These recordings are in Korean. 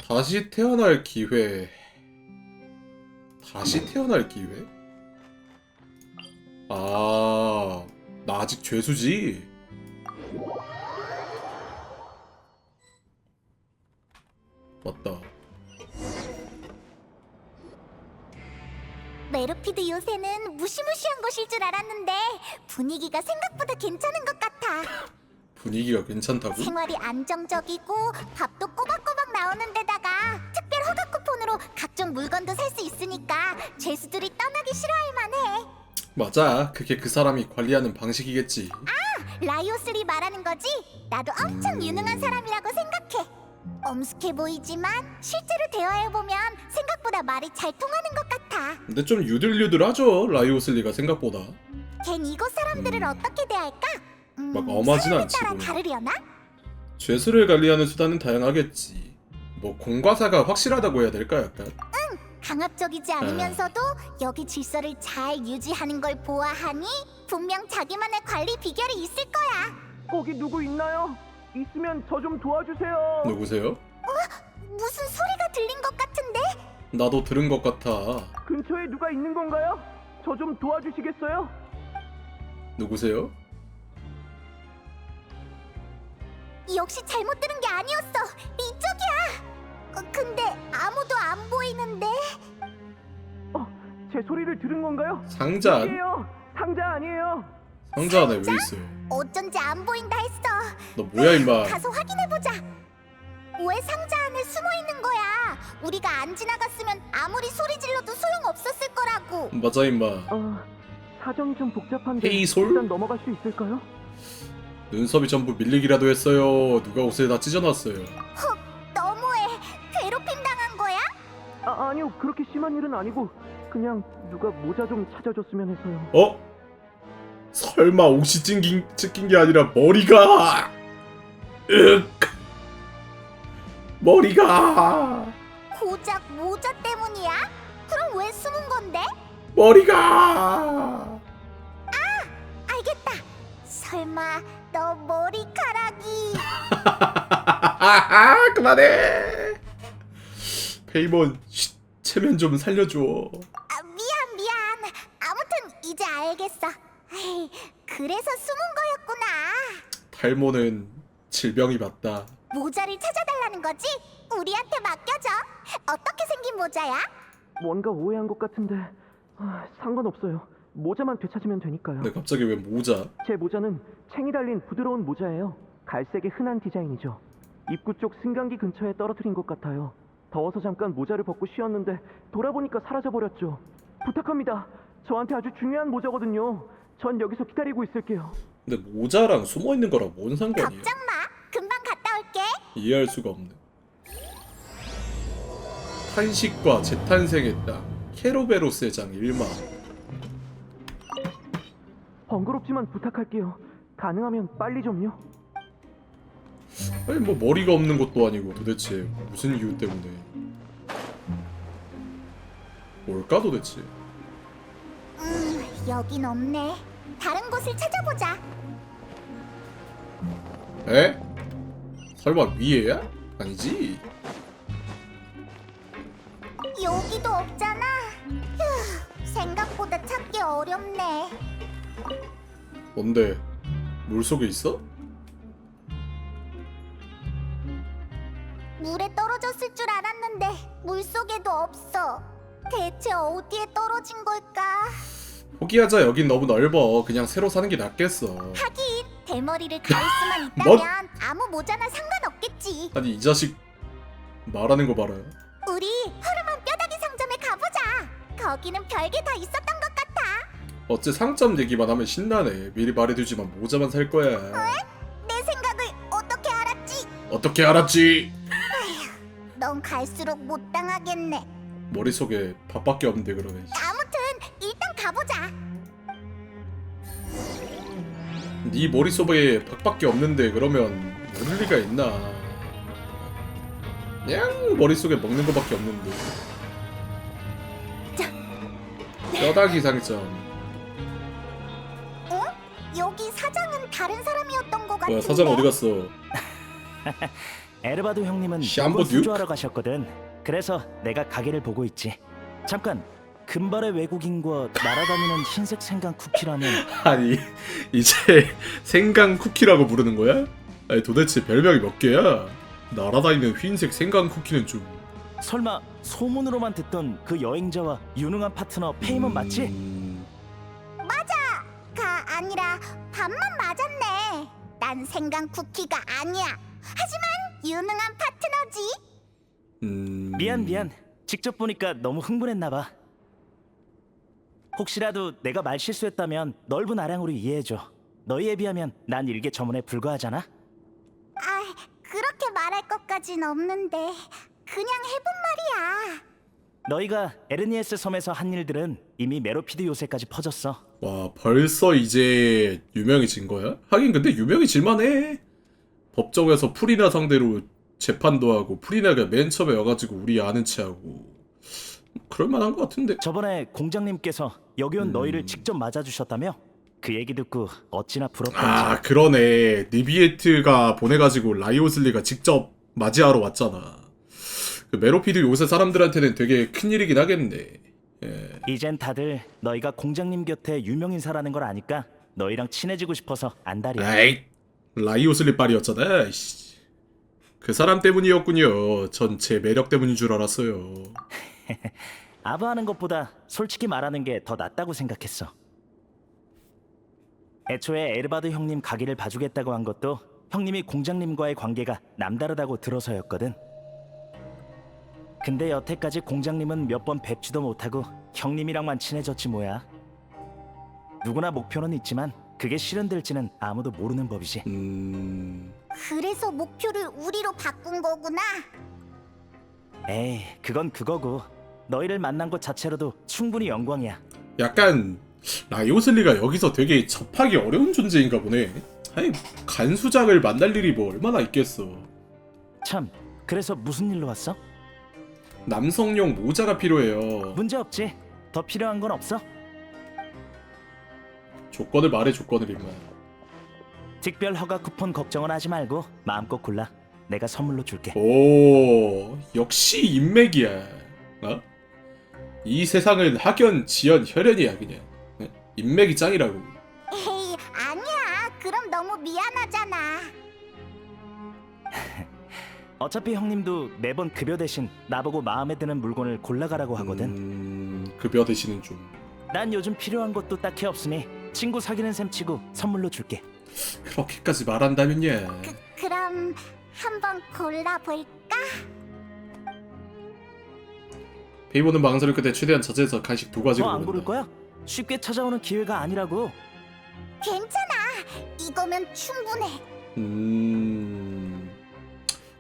다시 태어날 기회. 다시 태어날 기회? 아, 나 아직 죄수지? 맞다. 메르피드 요새는 무시무시한 곳일 줄 알았는데 분위기가 생각보다 괜찮은 것 같아. 분위기가 괜찮다고? 생활이 안정적이고 밥도 꼬박꼬박 나오는 데다가 특별 허가 쿠폰으로 각종 물건도 살 수 있으니까 죄수들이 떠나기 싫어할 만해. 맞아. 그게 그 사람이 관리하는 방식이겠지. 라이오스리 말하는 거지? 나도 엄청 유능한 사람이라고 생각해. 엄숙해 보이지만 실제로 대화해보면 생각보다 말이 잘 통하는 것 같아. 근데 좀 유들유들하죠, 라이오슬리가 생각보다. 걘 이곳 사람들을 어떻게 대할까? 막 엄하진 사람에 않지, 따라 뭐. 다르려나? 죄수를 관리하는 수단은 다양하겠지. 뭐 공과사가 확실하다고 해야 될까, 약간? 강압적이지 않으면서도 여기 질서를 잘 유지하는 걸 보아하니 분명 자기만의 관리 비결이 있을 거야. 거기 누구 있나요? 있으면 저 좀 도와주세요. 누구세요? 무슨 소리가 들린 것 같은데? 나도 들은 것 같아. 근처에 누가 있는 건가요? 저 좀 도와주시겠어요? 누구세요? 역시 잘못 들은 게 아니었어. 이쪽이야. 근데 아무도 안 보이는데? 제 소리를 들은 건가요? 상자 안? 아니에요. 상자 아니에요. 상자 안에 왜 있어요? 어쩐지 안 보인다 했어. 너 뭐야 임마. 가서 확인해보자. 왜 상자 안에 숨어 있는 거야? 우리가 안 지나갔으면 아무리 소리 질러도 소용없었을 거라고. 맞아 임마. 사정이 좀 복잡한데 헤이솔? 일단 넘어갈 수 있을까요? 눈썹이 전부 밀리기라도 했어요. 누가 옷에 다 찢어놨어요. 헉, 너무해. 괴롭힘 당한 거야? 아니요. 그렇게 심한 일은 아니고 그냥 누가 모자 좀 찾아줬으면 해서요. 어? 설마 옷이 찢긴 게 아니라 머리가? 으악. 머리가. 고작 모자 때문이야? 그럼 왜 숨은 건데? 머리가. 알겠다. 설마 너 머리카락이... 그만해. 페이몬, 체면 좀 살려줘. 미안. 아무튼 이제 알겠어. 에이, 그래서 숨은 거였구나. 탈모는 질병이 맞다. 모자를 찾아달라는 거지? 우리한테 맡겨줘. 어떻게 생긴 모자야? 뭔가 오해한 것 같은데 상관없어요. 모자만 되찾으면 되니까요. 근데 갑자기 왜 모자? 제 모자는 챙이 달린 부드러운 모자예요. 갈색의 흔한 디자인이죠. 입구 쪽 승강기 근처에 떨어뜨린 것 같아요. 더워서 잠깐 모자를 벗고 쉬었는데 돌아보니까 사라져버렸죠. 부탁합니다. 저한테 아주 중요한 모자거든요. 전 여기서 기다리고 있을게요. 근데 모자랑 숨어있는 거랑 뭔 상관이야? 걱정 마. 금방 갔다 올게. 이해할 수가 없네. 탄식과 재탄생의 땅 케로베로스의 장 1마. 번거롭지만 부탁할게요. 가능하면 빨리 좀요. 아니 뭐 머리가 없는 것도 아니고 도대체 무슨 이유 때문에 뭘까 도대체? 여긴 없네. 다른 곳을 찾아보자. 에? 설마 위에야? 아니지? 여기도 없잖아. 휴, 생각보다 찾기 어렵네. 뭔데? 물속에 있어? 물에 떨어졌을 줄 알았는데 물속에도 없어. 대체 어디에 떨어진 걸까? 포기하자. 여긴 너무 넓어. 그냥 새로 사는 게 낫겠어. 하긴 대머리를 가릴 수만 뭐? 있다면 아무 모자나 상관없겠지. 아니 이 자식 말하는 거 봐라. 우리 허름한 뼈다귀 상점에 가보자. 거기는 별게 다 있었던 것 같아. 어째 상점 얘기만 하면 신나네. 미리 말해두지만 모자만 살 거야. 내 생각을 어떻게 알았지? 어떻게 알았지? 넌 갈수록 못 당하겠네. 머릿속에 밥밖에 없는데 그러네. 아무튼 일단 가보자. 네 머릿속에 밥밖에 없는데 그러면 모를 리가 있나. 그냥 머릿속에 먹는 거밖에 없는데. 뼈다귀 상점. 여기 사장은 다른 사람이었던 것 같은데. 뭐야 사장 어디 갔어? 에르바도 형님은 샴보 물건 듀크? 수주하러 가셨거든. 그래서 내가 가게를 보고 있지. 잠깐, 금발의 외국인과 날아다니는 흰색 생강 쿠키라는 아니 이제 생강 쿠키라고 부르는 거야? 아니 도대체 별명이 몇 개야? 날아다니는 흰색 생강 쿠키는 좀 설마 소문으로만 듣던 그 여행자와 유능한 파트너 페이먼 맞지? 가 아니라 반만 맞았네. 난 생강 쿠키가 아니야. 하지만 유능한 파트너지. 미안. 직접 보니까 너무 흥분했나 봐. 혹시라도 내가 말 실수했다면 넓은 아량으로 이해해줘. 너희에 비하면 난 일개 전문에 불과하잖아. 아, 그렇게 말할 것까진 없는데 그냥 해본 말이야. 너희가 에르니에스 섬에서 한 일들은 이미 메로피드 요새까지 퍼졌어. 와 벌써 이제 유명해진 거야? 하긴 근데 유명해질만해. 법정에서 프리나 상대로 재판도 하고 프리나가 맨 처음에 와가지고 우리 아는 체하고 그럴만한 것 같은데. 저번에 공장님께서 여기 온 너희를 직접 맞아주셨다며? 그 얘기 듣고 어찌나 부럽던지. 아 그러네. 니비에트가 보내가지고 라이오슬리가 직접 맞이하러 왔잖아. 그 메로피드 요새 사람들한테는 되게 큰일이긴 하겠네. 예. 이젠 다들 너희가 공장님 곁에 유명 인사라는 걸 아니까 너희랑 친해지고 싶어서 안달이야. 에이 라이오슬리 빨이었잖아. 이씨. 그 사람 때문이었군요. 전 제 매력 때문인 줄 알았어요. 아부하는 것보다 솔직히 말하는 게 더 낫다고 생각했어. 애초에 에르바드 형님 가게를 봐주겠다고 한 것도 형님이 공장님과의 관계가 남다르다고 들어서였거든. 근데 여태까지 공장님은 몇 번 뵙지도 못하고 형님이랑만 친해졌지 뭐야. 누구나 목표는 있지만 그게 실현될지는 아무도 모르는 법이지. 그래서 목표를 우리로 바꾼 거구나. 에이, 그건 그거고 너희를 만난 것 자체로도 충분히 영광이야. 약간 라이오슬리가 여기서 되게 접하기 어려운 존재인가 보네. 아니 간수장을 만날 일이 뭐 얼마나 있겠어. 참, 그래서 무슨 일로 왔어? 남성용 모자가 필요해요. 문제 없지? 더 필요한 건 없어? 조건을 말해. 조건을 임마. 특별 허가 쿠폰 걱정은 하지 말고 마음껏 골라. 내가 선물로 줄게. 오 역시 인맥이야. 어? 이 세상은 학연, 지연, 혈연이야 그냥. 어? 인맥이 짱이라고. 에이, 아니야. 그럼 너무 미안하잖아. 어차피 형님도 매번 급여 대신 나보고 마음에 드는 물건을 골라가라고 하거든. 급여 대신은 좀. 난 요즘 필요한 것도 딱히 없으니 친구 사귀는 셈 치고 선물로 줄게. 그렇게까지 말한다면야. 그럼 한번 골라볼까? 페이보는 망설일 끝에 최대한 자제해서 간식 두 가지를 더 안 고를 고른다. 거야? 쉽게 찾아오는 기회가 아니라고. 괜찮아. 이거면 충분해.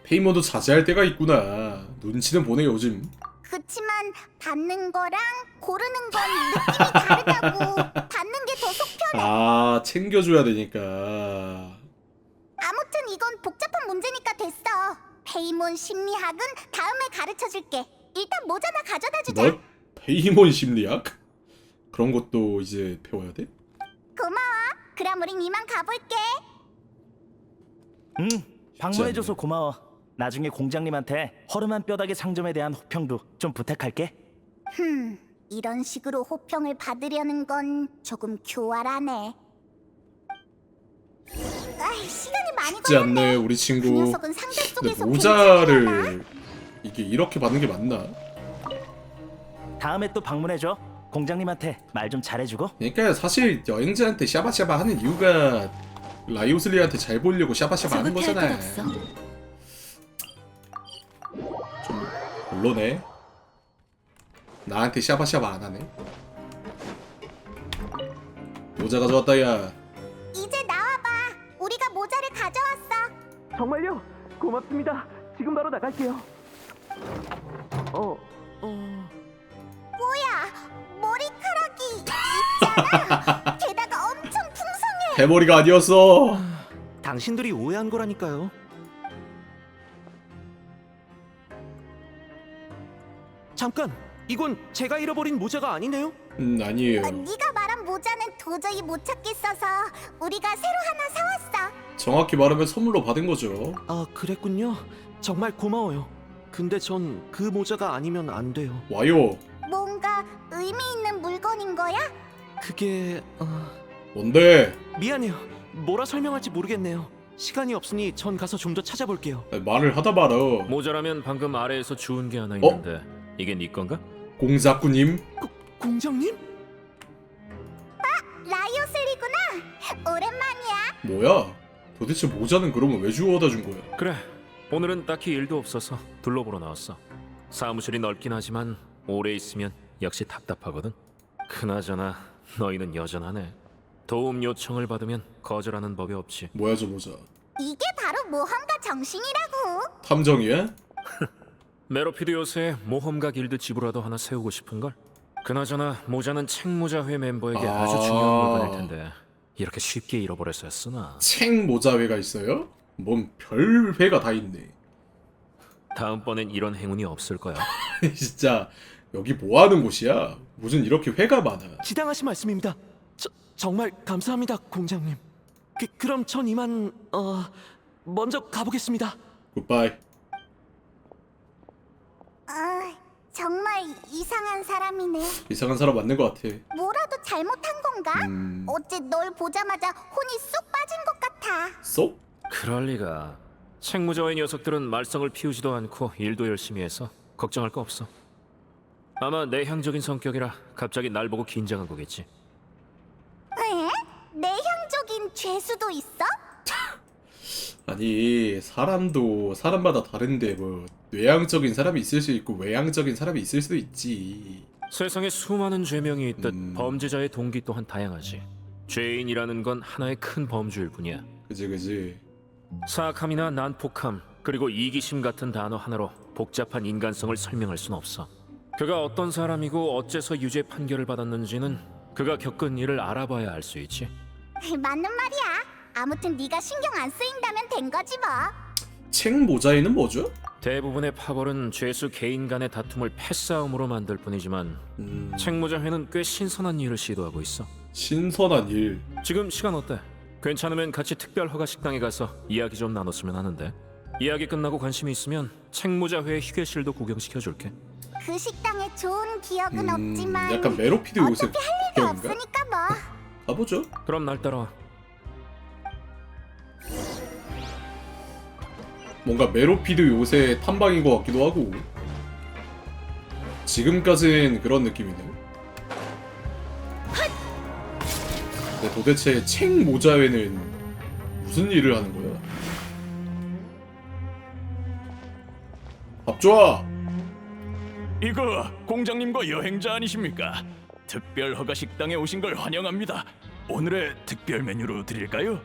페이모도 자제할 때가 있구나. 눈치는 보네 요즘. 그치만 받는 거랑 고르는 건 느낌이 다르다고. 받는 게 더 속 편해. 아 챙겨줘야 되니까. 아무튼 이건 복잡한 문제니까 됐어. 페이몬 심리학은 다음에 가르쳐줄게. 일단 모자나 가져다 주자. 뭐? 페이몬 심리학? 그런 것도 이제 배워야 돼? 고마워. 그럼 우린 이만 가볼게. 방문해줘서 고마워. 나중에 공장님한테 허름한 뼈다귀 상점에 대한 호평도 좀 부탁할게. 이런 식으로 호평을 받으려는 건 조금 교활하네. 시간이 많이 쉽지 않네 걸렸네. 우리 그 친구. 녀석은 상자 근데 속에서 괜찮으려나? 모자를 이게 이렇게 받는 게 맞나? 다음에 또 방문해줘. 공장님한테 말 좀 잘해주고. 그러니까 사실 여행자한테 샤바샤바 하는 이유가 라이오슬리한테 잘 보이려고 샤바샤바 하는 거잖아. 좀 별로네. 나한테 샤바샤바 안 하네. 모자 가져왔다 야. 이제 나와봐. 우리가 모자를 가져왔어. 정말요? 고맙습니다. 지금 바로 나갈게요. 뭐야? 머리카락이 있잖아. 게다가 엄청 풍성해. 대머리가 아니었어. 당신들이 오해한 거라니까요. 잠깐, 이건 제가 잃어버린 모자가 아니네요. 아니에요. 네가 말한 모자는 도저히 못 찾겠어서 우리가 새로 하나 사왔어. 정확히 말하면 선물로 받은 거죠. 아, 그랬군요. 정말 고마워요. 근데 전 그 모자가 아니면 안 돼요. 와요. 뭔가 의미 있는 물건인 거야? 그게 뭔데? 미안해요. 뭐라 설명할지 모르겠네요. 시간이 없으니 전 가서 좀 더 찾아볼게요. 말을 하다 말어. 모자라면 방금 아래에서 주운 게 하나 있는데 이게 네 건가? 공자꾸님. 공장님? 라이오슬리구나. 오랜만이야. 뭐야? 도대체 모자는 그러면 왜 주워다 준 거야? 그래, 오늘은 딱히 일도 없어서 둘러보러 나왔어. 사무실이 넓긴 하지만 오래 있으면 역시 답답하거든. 그나저나 너희는 여전하네. 도움 요청을 받으면 거절하는 법이 없지. 뭐야 저 모자? 이게 바로 모험가 정신이라고. 탐정이야? 메로피드 요새 모험가 길드 지부라도 하나 세우고 싶은걸? 그나저나 모자는 책모자회 멤버에게 아주 중요한 물건일 텐데 이렇게 쉽게 잃어버렸어야 쓰나. 책 모자회가 있어요? 뭔 별 회가 다 있네. 다음번엔 이런 행운이 없을 거야. 진짜 여기 뭐 하는 곳이야? 무슨 이렇게 회가 많아? 지당하신 말씀입니다. 정말 감사합니다, 공장님. 그럼 전 이만 먼저 가보겠습니다. 굿바이. 정말 이상한 사람이네. 이상한 사람 맞는 것 같아. 뭐라도 잘못한 건가? 어째 널 보자마자 혼이 쏙 빠진 것 같아. 쏙? 그럴 리가. 책무자의 녀석들은 말썽을 피우지도 않고 일도 열심히 해서 걱정할 거 없어. 아마 내향적인 성격이라 갑자기 날 보고 긴장한 거겠지. 에? 내향적인 죄수도 있어? 아니 사람도 사람마다 다른데 뭐 외향적인 사람이 있을 수 있고 외향적인 사람이 있을 수도 있지. 세상에 수많은 죄명이 있듯 범죄자의 동기 또한 다양하지. 죄인이라는 건 하나의 큰 범주일 뿐이야. 그지. 사악함이나 난폭함 그리고 이기심 같은 단어 하나로 복잡한 인간성을 설명할 순 없어. 그가 어떤 사람이고 어째서 유죄 판결을 받았는지는 그가 겪은 일을 알아봐야 알 수 있지. 맞는 말이야. 아무튼 네가 신경 안 쓰인다면 된 거지 뭐. 책 모자에는 뭐죠? 대부분의 파벌은 죄수 개인 간의 다툼을 패싸움으로 만들 뿐이지만 책무자회는 꽤 신선한 일을 시도하고 있어. 신선한 일. 지금 시간 어때? 괜찮으면 같이 특별 허가 식당에 가서 이야기 좀 나눴으면 하는데. 이야기 끝나고 관심이 있으면 책무자회 휴게실도 구경시켜줄게. 그 식당에 좋은 기억은 없지만 약간 메로피드 요새 어차피 할 일도 기억인가? 없으니까 뭐. 가보죠. 그럼 날 따라와. 뭔가 메로피드 요새 탐방인 것 같기도 하고. 지금까진 그런 느낌이네. 근데 도대체 책 모자회는 무슨 일을 하는 거야? 밥 좋아. 이거 공장님과 여행자 아니십니까? 특별 허가 식당에 오신 걸 환영합니다. 오늘의 특별 메뉴로 드릴까요?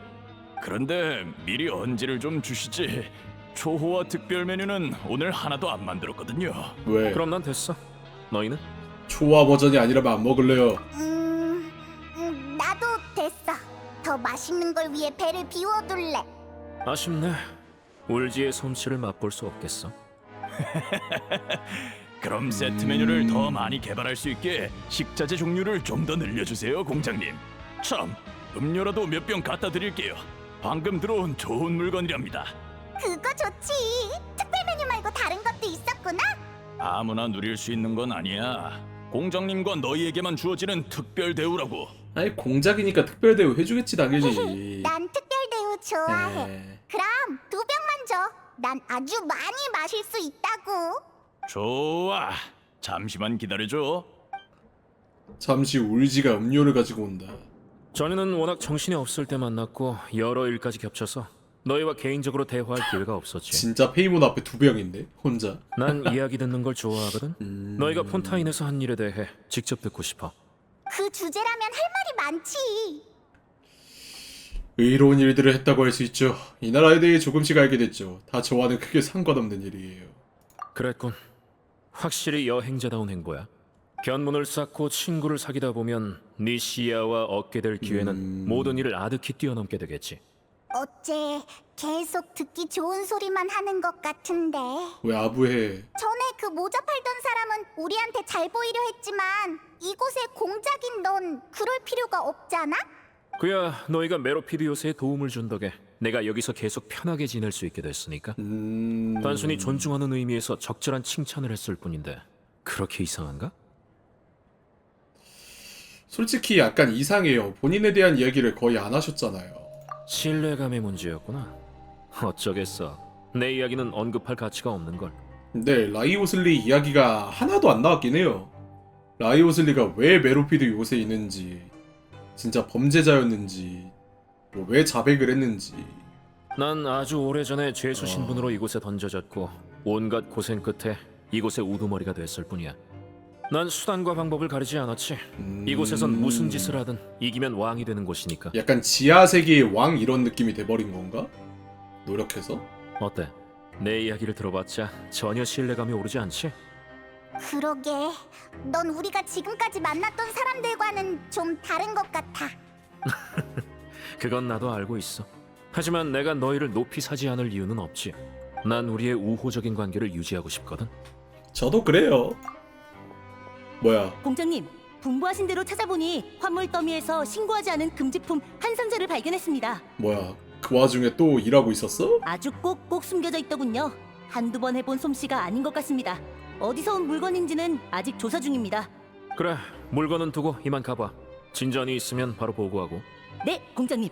그런데 미리 언지를 좀 주시지. 초호화 특별 메뉴는 오늘 하나도 안 만들었거든요. 왜? 그럼 난 됐어. 너희는? 초화 버전이 아니라면 안 먹을래요. 나도 됐어. 더 맛있는 걸 위해 배를 비워둘래. 아쉽네. 울지의 솜씨를 맛볼 수 없겠어. 그럼 세트 메뉴를 더 많이 개발할 수 있게 식자재 종류를 좀 더 늘려주세요, 공장님. 참, 음료라도 몇 병 갖다 드릴게요. 방금 들어온 좋은 물건이랍니다. 그거 좋지. 특별 메뉴 말고 다른 것도 있었구나. 아무나 누릴 수 있는 건 아니야. 공장님과 너희에게만 주어지는 특별 대우라고. 아니 공작이니까 특별 대우 해주겠지 당연히. 난 특별 대우 좋아해. 에... 그럼 2병만 줘. 난 아주 많이 마실 수 있다고. 좋아. 잠시만 기다려줘. 잠시 울지가 음료를 가지고 온다. 전에는 워낙 정신이 없을 때 만났고 여러 일까지 겹쳐서 너희와 개인적으로 대화할 기회가 없었지. 진짜 페이몬 앞에 2병인데 혼자. 난 이야기 듣는 걸 좋아하거든. 너희가 폰타인에서 한 일에 대해 직접 듣고 싶어. 그 주제라면 할 말이 많지. 의로운 일들을 했다고 할 수 있죠. 이 나라에 대해 조금씩 알게 됐죠. 다 저와는 크게 상관없는 일이에요. 그랬군. 확실히 여행자다운 행보야. 견문을 쌓고 친구를 사귀다 보면 네 시야와 얻게 될 기회는 모든 일을 아득히 뛰어넘게 되겠지. 어째 계속 듣기 좋은 소리만 하는 것 같은데. 왜 아부해? 전에 그 모자 팔던 사람은 우리한테 잘 보이려 했지만 이곳에 공작인 넌 그럴 필요가 없잖아? 그야 너희가 메로피드 요새에 도움을 준 덕에 내가 여기서 계속 편하게 지낼 수 있게 됐으니까. 음... 단순히 존중하는 의미에서 적절한 칭찬을 했을 뿐인데 그렇게 이상한가? 솔직히 약간 이상해요. 본인에 대한 이야기를 거의 안 하셨잖아요. 신뢰감의 문제였구나. 어쩌겠어. 내 이야기는 언급할 가치가 없는 걸. 근데 라이 오슬리 이야기가 하나도 안 나왔긴 해요. 라이 오슬리가 왜 메로피드 요새 있는지, 진짜 범죄자였는지, 뭐 왜 자백을 했는지. 난 아주 오래전에 죄수 신분으로 이곳에 던져졌고 온갖 고생 끝에 이곳의 우두머리가 됐을 뿐이야. 난 수단과 방법을 가리지 않았지. 이곳에선 무슨 짓을 하든 이기면 왕이 되는 곳이니까. 약간 지하 세계의 왕 이런 느낌이 돼버린 건가? 노력해서? 어때? 내 이야기를 들어봤자 전혀 신뢰감이 오르지 않지? 그러게, 넌 우리가 지금까지 만났던 사람들과는 좀 다른 것 같아. 그건 나도 알고 있어. 하지만 내가 너희를 높이 사지 않을 이유는 없지. 난 우리의 우호적인 관계를 유지하고 싶거든. 저도 그래요. 뭐야? 공장님, 분부하신 대로 찾아보니 화물 더미에서 신고하지 않은 금지품 한 상자를 발견했습니다. 뭐야? 그 와중에 또 일하고 있었어? 아주 꼭꼭 숨겨져 있더군요. 한두 번 해본 솜씨가 아닌 것 같습니다. 어디서 온 물건인지는 아직 조사 중입니다. 그래, 물건은 두고 이만 가봐. 진전이 있으면 바로 보고하고. 네, 공장님.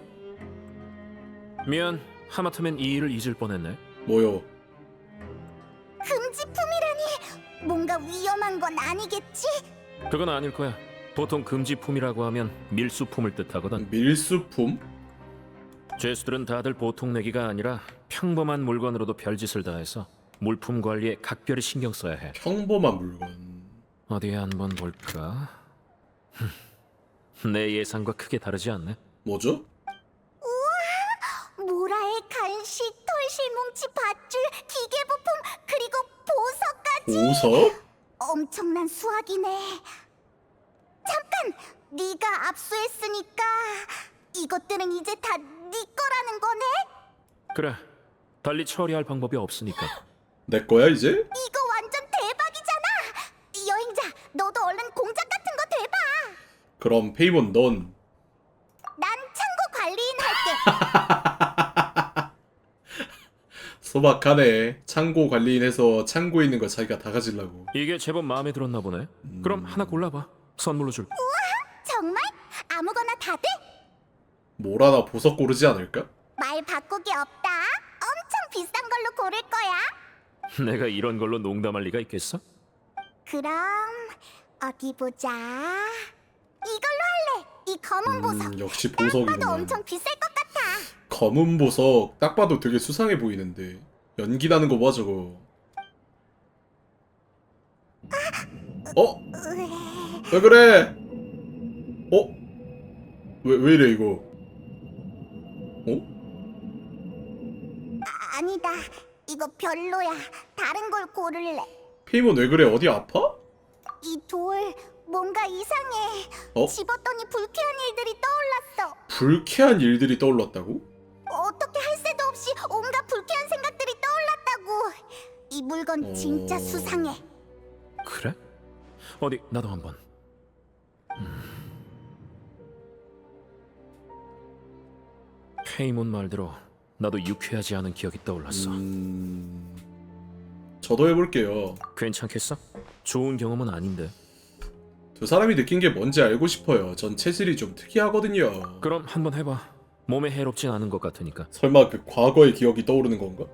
미안, 하마터면 이 일을 잊을 뻔했네. 뭐요? 금지품이라니, 뭔가 위험한 건 아니겠지? 그건 아닐 거야. 보통 금지품이라고 하면 밀수품을 뜻하거든. 밀수품? 죄수들은 다들 보통 내기가 아니라 평범한 물건으로도 별짓을 다해서 물품 관리에 각별히 신경 써야 해. 평범한 물건. 어디 한번 볼까? 내 예상과 크게 다르지 않네. 뭐죠? 모라의 간식, 털실뭉치, 밧줄, 기계부품, 그리고 보석까지. 보석? 엄청난 수확이네. 잠깐! 네가 압수했으니까 이것들은 이제 다 네 거라는 거네? 그래, 달리 처리할 방법이 없으니까. 내 거야 이제? 이거 완전 대박이잖아! 여행자, 너도 얼른 공작 같은 거 대봐! 그럼 페이몬 넌 난 창고 관리인 할게. 소박하네. 창고 관리인해서 창고에 있는 거 자기가 다 가지려고. 이게 제법 마음에 들었나 보네. 그럼 하나 골라봐. 선물로 줄게. 정말? 아무거나 다 돼? 뭘 하나 보석 고르지 않을까? 말 바꾸기 없다. 엄청 비싼 걸로 고를 거야. 내가 이런 걸로 농담할 리가 있겠어? 그럼 어디 보자. 이걸로 할래. 이 검은 보석. 역시 봐도 보석이구나. 엄청 비쌀 것 같아. 검은 보석 딱 봐도 되게 수상해 보이는데 연기 나는 거 봐 저거. 어? 왜 그래? 어? 왜 이래 이거? 어? 아니다. 이거 별로야. 다른 걸 고를래. 페이몬 왜 그래? 어디 아파? 이 돌 뭔가 이상해. 어? 집었더니 불쾌한 일들이 떠올랐어. 불쾌한 일들이 떠올랐다고? 어떻게 할 새도 없이 온갖 불쾌한 생각들이 떠올랐다고. 이 물건 진짜 수상해. 그래? 어디 나도 한번. 페이몬 말대로 나도 유쾌하지 않은 기억이 떠올랐어. 저도 해볼게요. 괜찮겠어? 좋은 경험은 아닌데. 두 사람이 느낀 게 뭔지 알고 싶어요. 전 체질이 좀 특이하거든요. 그럼 한번 해봐. 몸에 해롭진 않은 것 같으니까. 설마 그 과거의 기억이 떠오르는 건가?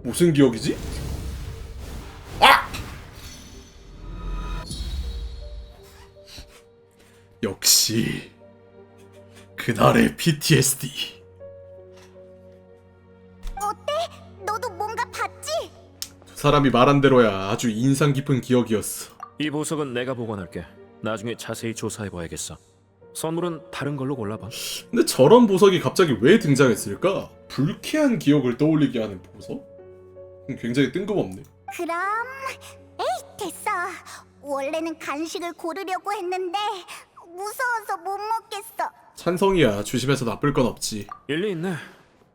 무슨 기억이지? 아! 역시 그날의 PTSD. 어때? 너도 뭔가 봤지? 두 사람이 말한 대로야 아주 인상 깊은 기억이었어. 이 보석은 내가 보관할게. 나중에 자세히 조사해봐야겠어. 선물은 다른 걸로 골라봐. 근데 저런 보석이 갑자기 왜 등장했을까? 불쾌한 기억을 떠올리게 하는 보석? 굉장히 뜬금없네. 그럼 에이 됐어. 원래는 간식을 고르려고 했는데 무서워서 못 먹겠어. 찬성이야. 조심해서 나쁠 건 없지. 일리 있네.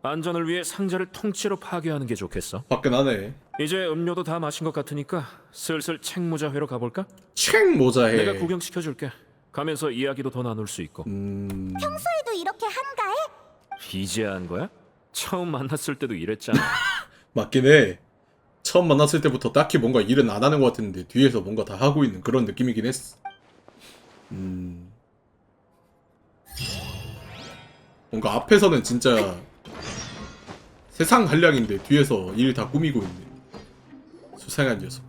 안전을 위해 상자를 통째로 파괴하는 게 좋겠어. 화끈하네. 이제 음료도 다 마신 것 같으니까 슬슬 책모자 회로 가볼까? 챙 모자해. 내가 구경시켜줄게. 가면서 이야기도 더 나눌 수 있고. 평소에도 이렇게 한가해? 이제 한 거야? 처음 만났을 때도 이랬잖아. 맞긴 해. 처음 만났을 때부터 딱히 뭔가 일은 안 하는 것 같았는데 뒤에서 뭔가 다 하고 있는 그런 느낌이긴 했어. 뭔가 앞에서는 진짜 세상 한량인데 뒤에서 일 다 꾸미고 있네. 수상한 녀석.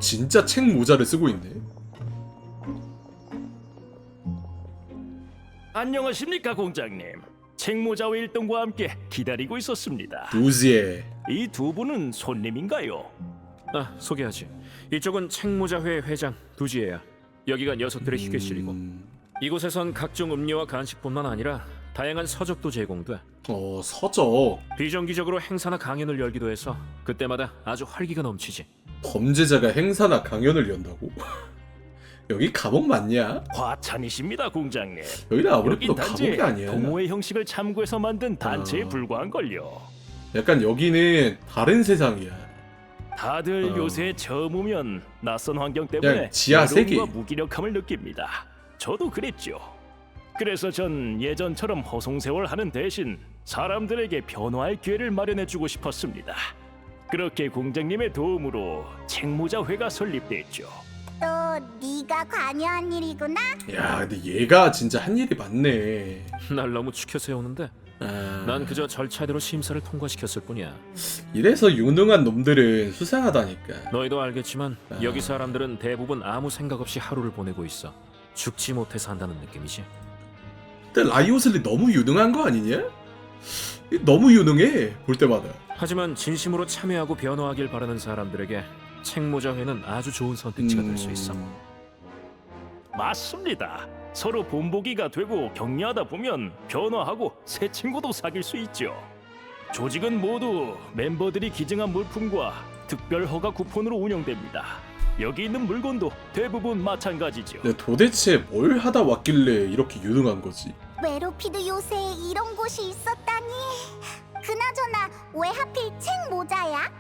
진짜 책 모자를 쓰고 있네. 안녕하십니까 공장님. 책모자 일동과 함께 기다리고 있었습니다. 두지에. 이 두 분은 손님인가요? 아, 소개하지. 이쪽은 책모자회 회장 두지혜야. 여기가 녀석들의 휴게실이고 이곳에선 각종 음료와 간식뿐만 아니라 다양한 서적도 제공돼. 서적. 비정기적으로 행사나 강연을 열기도 해서 그때마다 아주 활기가 넘치지. 범죄자가 행사나 강연을 연다고? 여기 감옥 맞냐? 과찬이십니다 공장님. 여기는 아무래도 여긴 단지 감옥이 아니야. 동호회 형식을 참고해서 만든 단체에 불과한걸요. 약간 여기는 다른 세상이야. 다들 요새 처음 오면 낯선 환경 때문에 그냥 지하 세계. 외로움과 무기력함을 느낍니다. 저도 그랬죠. 그래서 전 예전처럼 허송세월 하는 대신 사람들에게 변화할 기회를 마련해주고 싶었습니다. 그렇게 공장님의 도움으로 책모자회가 설립됐죠. 또 네가 관여한 일이구나. 야, 근데 얘가 진짜 한 일이 많네. 날 너무 추켜 세우는데 난 그저 절차대로 심사를 통과시켰을 뿐이야. 이래서 유능한 놈들은 수상하다니까. 너희도 알겠지만 여기 사람들은 대부분 아무 생각 없이 하루를 보내고 있어. 죽지 못해 산다는 느낌이지. 근데 라이오슬리 너무 유능한 거 아니냐? 너무 유능해 볼 때마다. 하지만 진심으로 참여하고 변화하길 바라는 사람들에게 책모자회는 아주 좋은 선택지가 될 수 있어. 맞습니다. 서로 본보기가 되고 격려하다 보면 변화하고 새 친구도 사귈 수 있죠. 조직은 모두 멤버들이 기증한 물품과 특별 허가 쿠폰으로 운영됩니다. 여기 있는 물건도 대부분 마찬가지죠. 근데 도대체 뭘 하다 왔길래 이렇게 유능한 거지? 외로피드 요새에 이런 곳이 있었다니. 그나저나 왜 하필 책 모자야?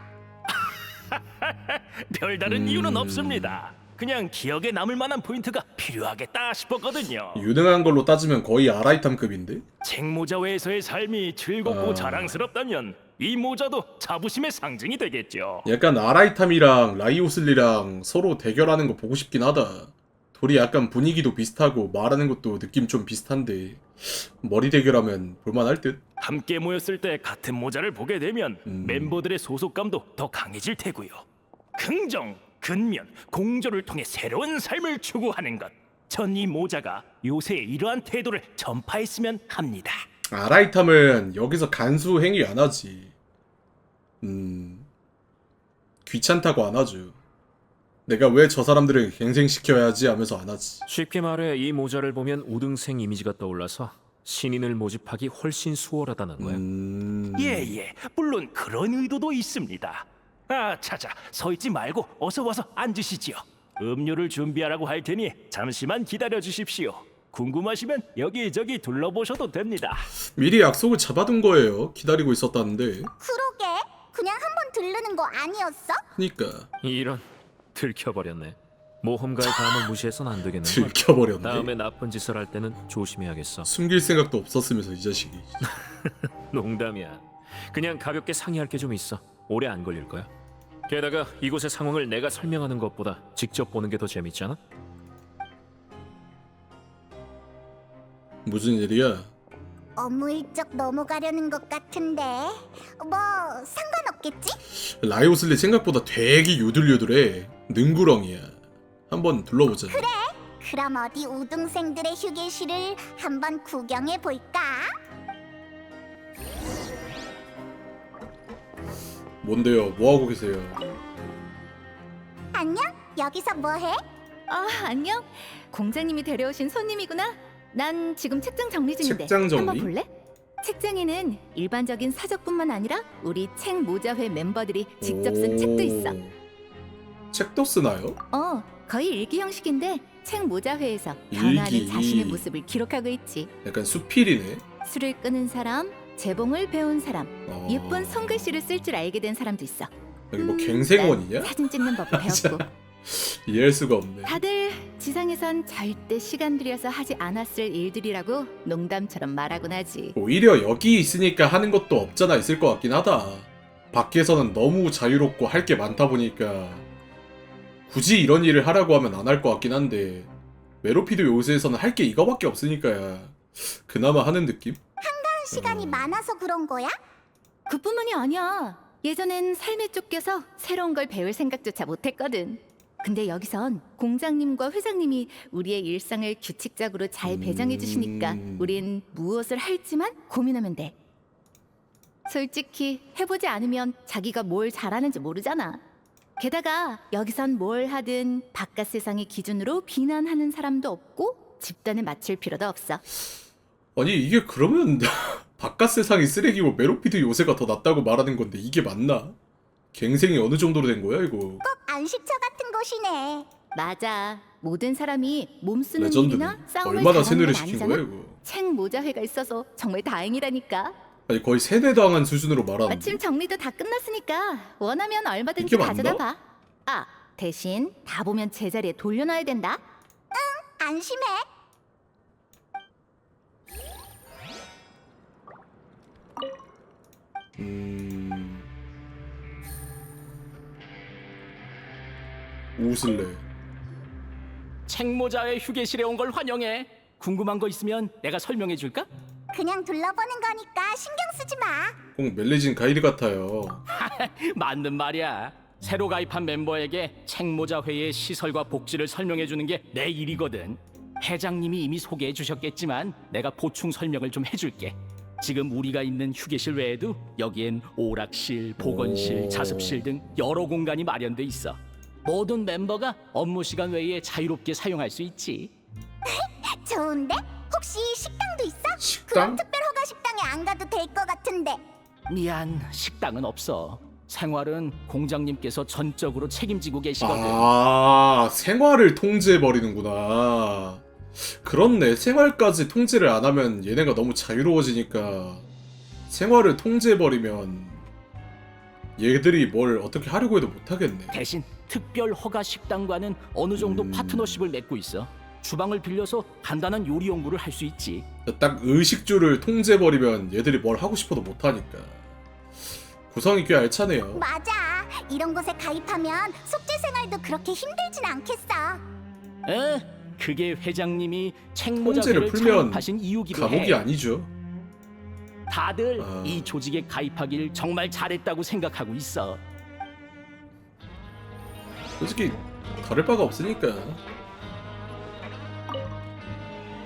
별다른 이유는 없습니다. 그냥 기억에 남을 만한 포인트가 필요하겠다 싶었거든요. 유능한 걸로 따지면 거의 아라이탐급인데? 책모자회에서의 삶이 즐겁고 아. 자랑스럽다면 이 모자도 자부심의 상징이 되겠죠. 약간 아라이탐이랑 라이오슬리랑 서로 대결하는 거 보고 싶긴 하다. 둘이 약간 분위기도 비슷하고 말하는 것도 느낌 좀 비슷한데 머리 대결하면 볼만할 듯? 함께 모였을 때 같은 모자를 보게 되면 멤버들의 소속감도 더 강해질 테고요. 긍정, 근면, 공조를 통해 새로운 삶을 추구하는 것. 전 이 모자가 요새 이러한 태도를 전파했으면 합니다. 아라이탐은 여기서 간수 행위 안 하지. 귀찮다고 안 하죠. 내가 왜 저 사람들을 갱생시켜야지 하면서 안 하지. 쉽게 말해 이 모자를 보면 우등생 이미지가 떠올라서 신인을 모집하기 훨씬 수월하다는 거야. 예, 물론 그런 의도도 있습니다. 아, 자자, 서 있지 말고 어서 와서 앉으시지요. 음료를 준비하라고 할 테니 잠시만 기다려 주십시오. 궁금하시면 여기저기 둘러보셔도 됩니다. 미리 약속을 잡아둔 거예요. 기다리고 있었다는데. 그러게. 그냥 한번 들르는 거 아니었어? 그니까 이런, 들켜버렸네. 모험가의 감을 무시해선 안 되겠네. 들켜버렸네. 다음에 나쁜 짓을 할 때는 조심해야겠어. 숨길 생각도 없었으면서 이 자식이. 농담이야. 그냥 가볍게 상의할 게 좀 있어. 오래 안 걸릴 거야. 게다가 이곳의 상황을 내가 설명하는 것보다 직접 보는 게 더 재밌잖아. 무슨 일이야? 업무 일적 넘어가려는 것 같은데 뭐 상관없겠지? 라이오슬리 생각보다 되게 유들유들해. 능구렁이야. 한번 둘러보자. 그럼 어디 우등생들의 휴게실을 한번 구경해 볼까? 뭔데요? 뭐 하고 계세요? 안녕? 여기서 뭐해? 아, 안녕. 공장님이 데려오신 손님이구나. 난 지금 책장 정리 중인데 책장 정리? 한번 볼래? 책장에는 일반적인 사적뿐만 아니라 우리 책 모자회 멤버들이 직접 쓴 책도 있어. 책도 쓰나요? 거의 일기 형식인데 책 모자회에서 변화하는 일기. 자신의 모습을 기록하고 있지. 약간 수필이네. 술을 끄는 사람, 재봉을 배운 사람, 예쁜 손글씨를 쓸 줄 알게 된 사람도 있어. 여기 뭐 갱생원이냐? 난 사진 찍는 법을 배웠고. 이해할 수가 없네. 다들 지상에선 절대 시간 들여서 하지 않았을 일들이라고 농담처럼 말하곤 하지. 오히려 여기 있으니까 하는 것도 없잖아 있을 것 같긴 하다. 밖에서는 너무 자유롭고 할 게 많다 보니까 굳이 이런 일을 하라고 하면 안 할 것 같긴 한데 메로피드 요새에서는 할 게 이거밖에 없으니까야 그나마 하는 느낌? 시간이 많아서 그런 거야? 그뿐만이 아니야. 예전엔 삶에 쫓겨서 새로운 걸 배울 생각조차 못했거든. 근데 여기선 공장님과 회장님이 우리의 일상을 규칙적으로 잘 배정해 주시니까 우린 무엇을 할지만 고민하면 돼. 솔직히 해보지 않으면 자기가 뭘 잘하는지 모르잖아. 게다가 여기선 뭘 하든 바깥 세상의 기준으로 비난하는 사람도 없고 집단에 맞출 필요도 없어. 아니 이게 그러면 바깥 세상이 쓰레기고 메로피드 요새가 더 낫다고 말하는 건데 이게 맞나? 갱생이 어느 정도로 된 거야 이거? 꼭 안식처 같은 곳이네. 맞아. 모든 사람이 몸 쓰는 레전드네. 일이나 싸움을 얼마나 잘하는 세뇌를 건 시킨 아니잖아. 거야 이거? 책 모자회가 있어서 정말 다행이라니까. 아니 거의 세뇌당한 수준으로 말하는데 마침 정리도 다 끝났으니까 원하면 얼마든지 이게 맞나? 가져다 봐. 아, 대신 다 보면 제자리에 돌려놔야 된다. 안심해. 웃을래. 책모자의 휴게실에 온 걸 환영해. 궁금한 거 있으면 내가 설명해 줄까? 그냥 둘러보는 거니까 신경 쓰지 마. 꼭 멜리진 가이드 같아요. 맞는 말이야. 새로 가입한 멤버에게 책모자 회의 시설과 복지를 설명해 주는 게 내 일이거든. 회장님이 이미 소개해 주셨겠지만 내가 보충 설명을 좀 해줄게. 지금 우리가 있는 휴게실 외에도 여기엔 오락실, 보건실, 오. 자습실 등 여러 공간이 마련돼 있어. 모든 멤버가 업무 시간 외에 자유롭게 사용할 수 있지. 좋은데? 혹시 식당도 있어? 식당? 그럼 특별 허가 식당에 안 가도 될 것 같은데. 미안, 식당은 없어. 생활은 공장님께서 전적으로 책임지고 계시거든. 아 생활을 통제해버리는구나. 그렇네. 생활까지 통제를 안 하면 얘네가 너무 자유로워지니까 생활을 통제해버리면 얘들이 뭘 어떻게 하려고 해도 못하겠네. 대신 특별 허가 식당과는 어느 정도 파트너십을 맺고 있어. 주방을 빌려서 간단한 요리 연구를 할 수 있지. 딱 의식주를 통제해버리면 얘들이 뭘 하고 싶어도 못하니까. 구성이 꽤 알차네요. 맞아. 이런 곳에 가입하면 숙제 생활도 그렇게 힘들진 않겠어. 그게 회장님이 통제를 책모자회를 풀면 창업하신 이유기도 감옥이 해. 아니죠. 다들 아. 이 조직에 가입하길 정말 잘했다고 생각하고 있어. 솔직히 다를 바가 없으니까.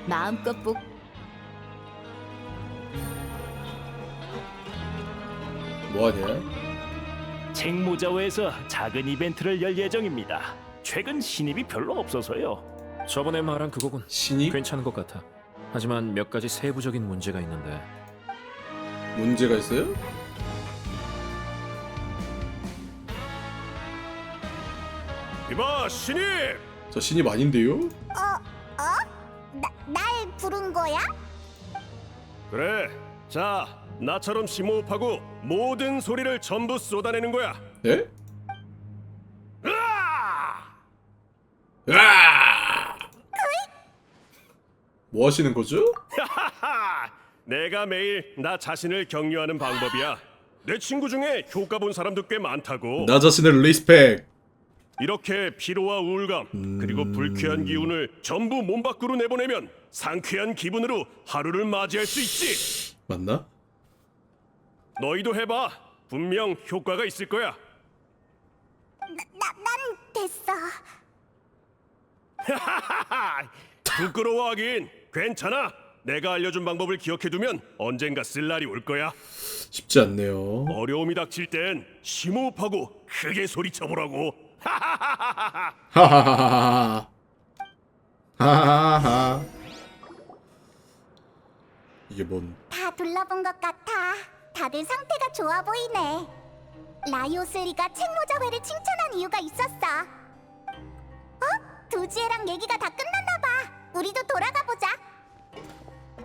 마음껏 복. 뭐하냐? 책모자회에서 작은 이벤트를 열 예정입니다. 최근 신입이 별로 없어서요. 저번에 말한 그거군. 신입? 괜찮은 것 같아. 하지만 몇 가지 세부적인 문제가 있는데. 문제가 있어요? 이봐 신입! 저 신입 아닌데요? 날 부른 거야? 그래. 자, 나처럼 심호흡하고 모든 소리를 전부 쏟아내는 거야. 네? 으아! 뭐 하시는 거죠? 하하! 내가 매일 나 자신을 격려하는 방법이야. 내 친구 중에 효과 본 사람도 꽤 많다고. 나 자신을 리스펙. 이렇게 피로와 우울감 그리고 불쾌한 기운을 전부 몸 밖으로 내보내면 상쾌한 기분으로 하루를 맞이할 수 있지. 맞나? 너희도 해봐. 분명 효과가 있을 거야. 난 됐어. 하하하! 부끄러워하긴 괜찮아. 내가 알려준 방법을 기억해두면 언젠가 쓸 날이 올 거야. 쉽지 않네요. 어려움이 닥칠 땐 심호흡하고 크게 소리쳐보라고. 하하하하하. 하하하. 이게 뭔? 다 둘러본 것 같아. 다들 상태가 좋아 보이네. 라이오슬리가 책모자회를 칭찬한 이유가 있었어. 도지애랑 얘기가 다 끝났나 봐. 우리도 돌아가 보자.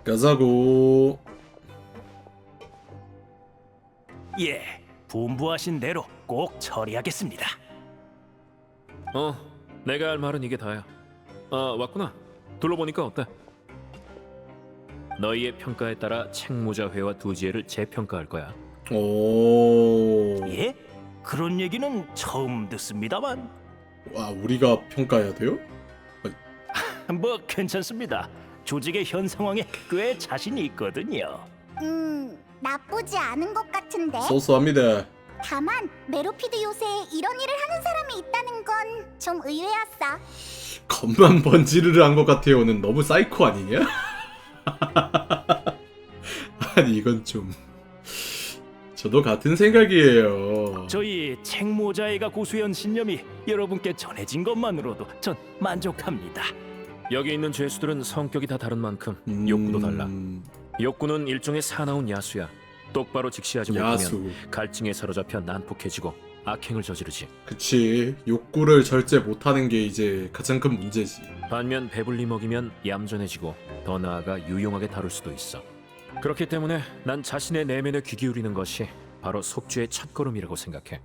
가자고. 예, 분부하신 대로 꼭 처리하겠습니다. 내가 할 말은 이게 다야. 아, 왔구나. 둘러보니까 어때? 너희의 평가에 따라 책모자회와 두지혜를 재평가할 거야. 오. 예? 그런 얘기는 처음 듣습니다만 와, 우리가 평가해야 돼요? 뭐 괜찮습니다. 조직의 현 상황에 꽤 자신이 있거든요. 나쁘지 않은 것 같은데. 소소합니다. 다만 메로피드 요새에 이런 일을 하는 사람이 있다는 건 좀 의외였어. 겉만 번지르르 한 것 같아요는 너무 사이코 아니냐? 아니 이건 좀 저도 같은 생각이에요. 저희 책모자애가 고수한 신념이 여러분께 전해진 것만으로도 전 만족합니다. 여기 있는 죄수들은 성격이 다 다른 만큼 욕구도 달라. 욕구는 일종의 사나운 야수야. 똑바로 직시하지 야수. 못하면 갈증에 사로잡혀 난폭해지고 악행을 저지르지. 그치. 욕구를 절제 못하는 게 이제 가장 큰 문제지. 반면 배불리 먹이면 얌전해지고 더 나아가 유용하게 다룰 수도 있어. 그렇기 때문에 난 자신의 내면에 귀 기울이는 것이 바로 속죄의 첫걸음이라고 생각해.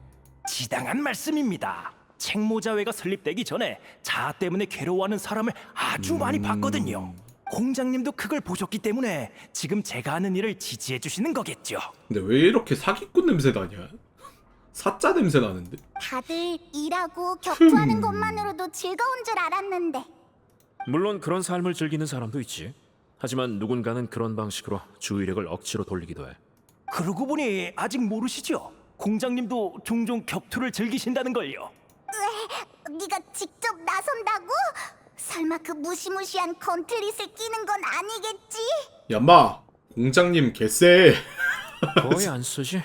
지당한 말씀입니다. 책모자회가 설립되기 전에 자아 때문에 괴로워하는 사람을 아주 많이 봤거든요. 공장님도 그걸 보셨기 때문에 지금 제가 하는 일을 지지해 주시는 거겠죠. 근데 왜 이렇게 사기꾼 냄새 나냐? 사짜 냄새 나는데? 다들 일하고 격투하는 것만으로도 즐거운 줄 알았는데. 물론 그런 삶을 즐기는 사람도 있지. 하지만 누군가는 그런 방식으로 주의력을 억지로 돌리기도 해. 그러고 보니 아직 모르시죠? 공장님도 종종 격투를 즐기신다는 걸요. 네가 직접 나선다고? 설마 그 무시무시한 건틀릿을 끼는 건 아니겠지? 야마 공장님 개쎄. 거의 안 쓰지.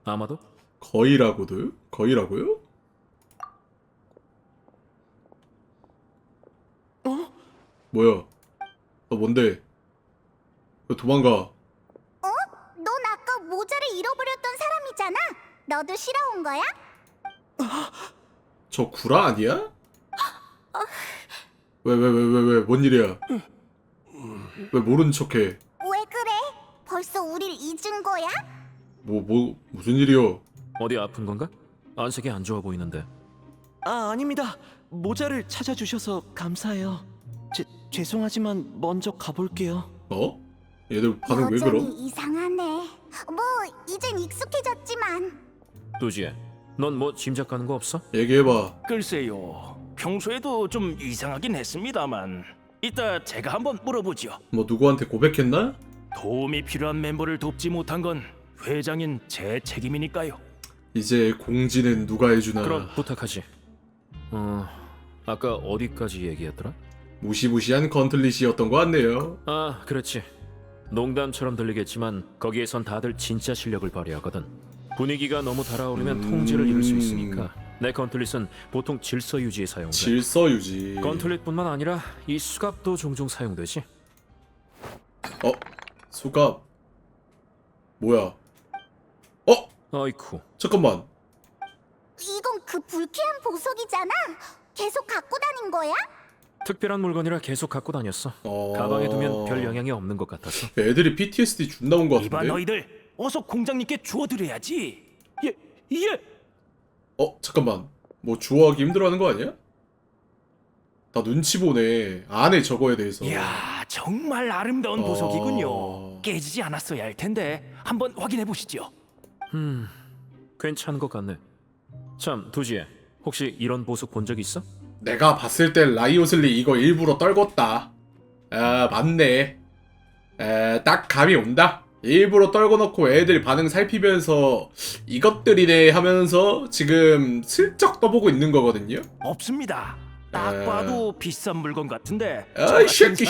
아마도. 거의라고도요? 거의라고요? 뭐야? 너 뭔데? 왜 도망가? 넌 아까 모자를 잃어버렸던 사람이잖아. 너도 쉬러 온 거야? 저 구라 아니야? 왜 뭔 일이야? 왜 모르는 척해? 왜 그래? 벌써 우릴 잊은 거야? 무슨 일이요? 어디 아픈 건가? 안색이 안 좋아 보이는데. 아, 아닙니다. 모자를 찾아주셔서 감사해요. 죄송하지만 먼저 가볼게요. 어? 얘들 반응 왜 그러? 여전히 이상하네. 뭐 이젠 익숙해졌지만. 두지혜, 넌 뭐 짐작가는 거 없어? 얘기해봐. 글쎄요. 평소에도 좀 이상하긴 했습니다만 이따 제가 한번 물어보죠. 뭐 누구한테 고백했나? 도움이 필요한 멤버를 돕지 못한 건 회장인 제 책임이니까요. 이제 공지는 누가 해주나? 그럼 부탁하지. 아까 어디까지 얘기했더라? 무시무시한 건틀릿이었던 것 같네요. 아, 그렇지. 농담처럼 들리겠지만 거기에선 다들 진짜 실력을 발휘하거든. 분위기가 너무 달아오르면 통제를 잃을 수 있으니까 내 건틀릿은 보통 질서 유지에 사용돼. 질서 유지. 건틀릿뿐만 아니라 이 수갑도 종종 사용되지. 수갑. 뭐야? 아이쿠. 잠깐만. 이건 그 불쾌한 보석이잖아. 계속 갖고 다닌 거야? 특별한 물건이라 계속 갖고 다녔어. 어... 가방에 두면 별 영향이 없는 것 같아서. 애들이 PTSD 준다 온 것 이봐 같은데? 너희들 어서 공장님께 주워드려야지. 예. 잠깐만. 뭐 주워하기 힘들어하는 거 아니야? 다 눈치 보네. 안에 저거에 대해서. 이야 정말 아름다운 보석이군요. 깨지지 않았어야 할 텐데 한번 확인해 보시죠. 괜찮은 것 같네. 참, 두지혜, 혹시 이런 보석 본 적 있어? 내가 봤을 땐 라이오슬리 이거 일부러 떨궜다. 아, 맞네. 딱 감이 온다. 일부러 떨궈 놓고 애들 반응 살피면서 이것들이네 하면서 지금 슬쩍 떠보고 있는 거거든요. 없습니다. 딱 봐도 비싼 물건 같은데. 아이 쉐끼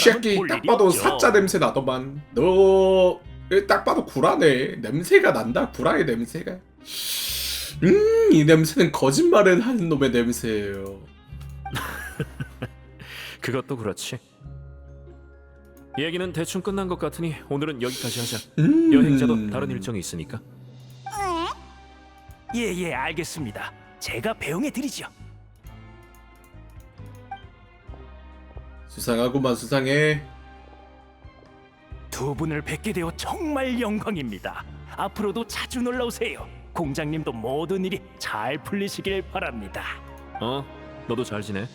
딱 봐도 사짜 냄새 나더만. 너 딱 봐도 구라네. 냄새가 난다. 구라의 냄새가. 이 냄새는 거짓말을 하는 놈의 냄새예요. 그것도 그렇지. 얘기는 대충 끝난 것 같으니 오늘은 여기까지 하자. 여행자도 다른 일정이 있으니까. 예, 알겠습니다. 제가 배웅해 드리죠. 수상하구만 수상해. 두 분을 뵙게 되어 정말 영광입니다. 앞으로도 자주 놀러 오세요. 공장님도 모든 일이 잘 풀리시길 바랍니다. 너도 잘 지내.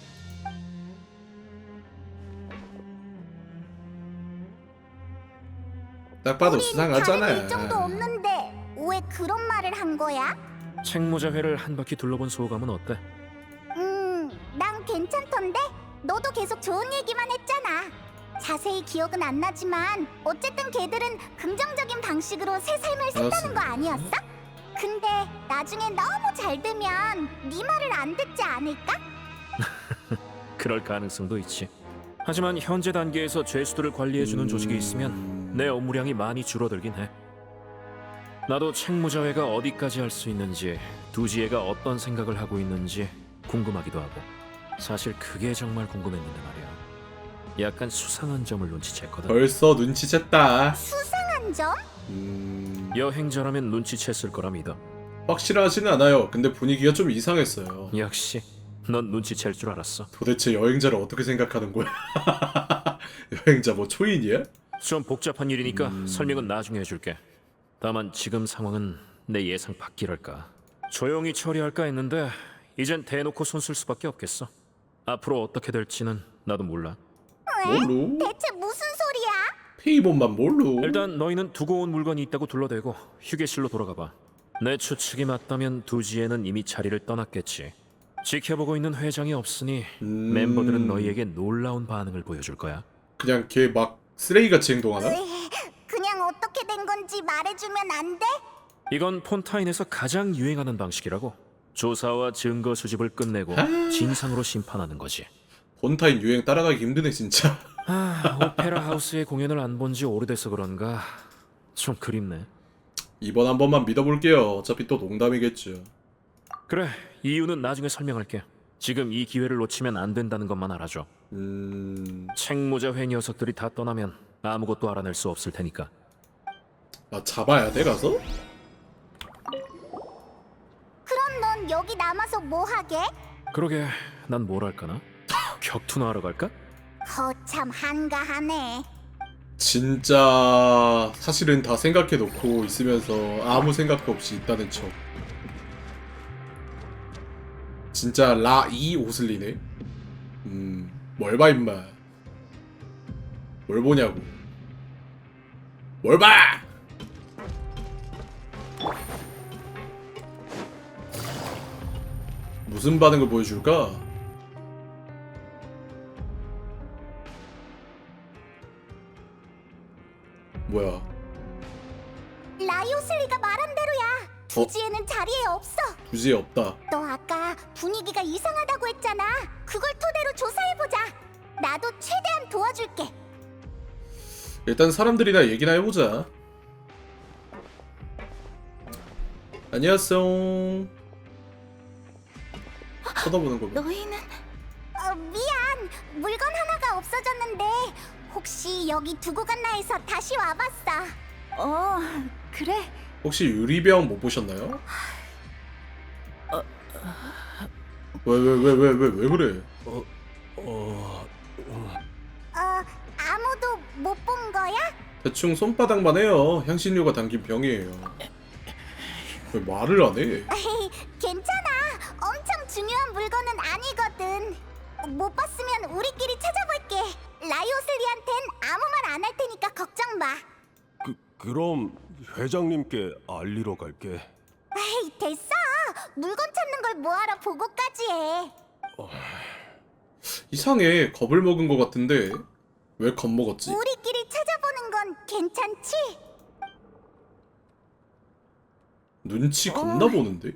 딱 봐도 우린 수상하잖아. 다른 일정도 없는데 왜 그런 말을 한 거야? 책모자회를 한 바퀴 둘러본 소감은 어때? 난 괜찮던데? 너도 계속 좋은 얘기만 했잖아. 자세히 기억은 안 나지만 어쨌든 걔들은 긍정적인 방식으로 새 삶을 산다는 거 아니었어? 근데 나중에 너무 잘 되면 네 말을 안 듣지 않을까? 그럴 가능성도 있지. 하지만 현재 단계에서 죄수들을 관리해주는 조직이 있으면 내 업무량이 많이 줄어들긴 해. 나도 책무자회가 어디까지 할 수 있는지, 두지혜가 어떤 생각을 하고 있는지 궁금하기도 하고, 사실 그게 정말 궁금했는데 말이야. 약간 수상한 점을 눈치챘거든. 벌써 눈치챘다. 수상한 점? 여행자라면 눈치챘을 거라 믿어. 확실하지는 않아요. 근데 분위기가 좀 이상했어요. 역시 넌 눈치챌 줄 알았어. 도대체 여행자를 어떻게 생각하는 거야? 여행자 뭐 초인이야? 좀 복잡한 일이니까 설명은 나중에 해줄게. 다만 지금 상황은 내 예상 밖이랄까. 조용히 처리할까 했는데 이젠 대놓고 손쓸 수밖에 없겠어. 앞으로 어떻게 될지는 나도 몰라. 뭘로? 대체 무슨 소리야? 페이본만 뭘로? 일단 너희는 두고 온 물건이 있다고 둘러대고 휴게실로 돌아가봐. 내 추측이 맞다면 두지에는 이미 자리를 떠났겠지. 지켜보고 있는 회장이 없으니 멤버들은 너희에게 놀라운 반응을 보여줄 거야. 그냥 걔 막 쓰레기같이 행동하나? 그냥 어떻게 된 건지 말해주면 안 돼? 이건 폰타인에서 가장 유행하는 방식이라고. 조사와 증거 수집을 끝내고 진상으로 심판하는 거지. 본타인 유행 따라가기 힘드네 진짜. 오페라 하우스의 공연을 안 본 지 오래돼서 그런가 좀 그립네. 이번 한 번만 믿어볼게요. 어차피 또 농담이겠죠. 그래, 이유는 나중에 설명할게. 지금 이 기회를 놓치면 안 된다는 것만 알아줘. 책모자회 녀석들이 다 떠나면 아무것도 알아낼 수 없을 테니까. 아 잡아야 돼 가서? 그럼 넌 여기 남아서 뭐 하게? 그러게, 난 뭘 할까나? 격투나 하러 갈까? 거참 한가하네. 진짜 사실은 다 생각해놓고 있으면서 아무 생각도 없이 있다는 척. 진짜 라이 오슬리네. 뭘 봐 임마. 뭘 보냐고. 뭘 봐! 무슨 반응을 보여줄까? 뭐야? 라이오슬리가 말한 대로야. 두지에는 자리에 없어. 주제에 없다. 너 아까 분위기가 이상하다고 했잖아. 그걸 토대로 조사해보자. 나도 최대한 도와줄게. 일단 사람들이나 얘기나 해보자. 안녕하세요. 쳐다보는 거봐. 너희는 미안. 물건 하나가 없어졌는데 혹시 여기 두고 갔나 해서 다시 와봤어. 그래. 혹시 유리병 못 보셨나요? 왜 그래? 아무도 못 본 거야? 대충 손바닥만 해요. 향신료가 담긴 병이에요. 왜 말을 안 해? 에이, 괜찮아. 엄청 중요한 물건은 아니거든. 못 봤으면 우리끼리 찾아볼게. 라이오슬리한텐 아무 말 안 할 테니까 걱정 마. 그럼 회장님께 알리러 갈게. 에이, 됐어. 물건 찾는 걸 뭐하러 보고까지 해. 이상해. 겁을 먹은 것 같은데 왜 겁먹었지? 우리끼리 찾아보는 건 괜찮지? 눈치 겁나 보는데?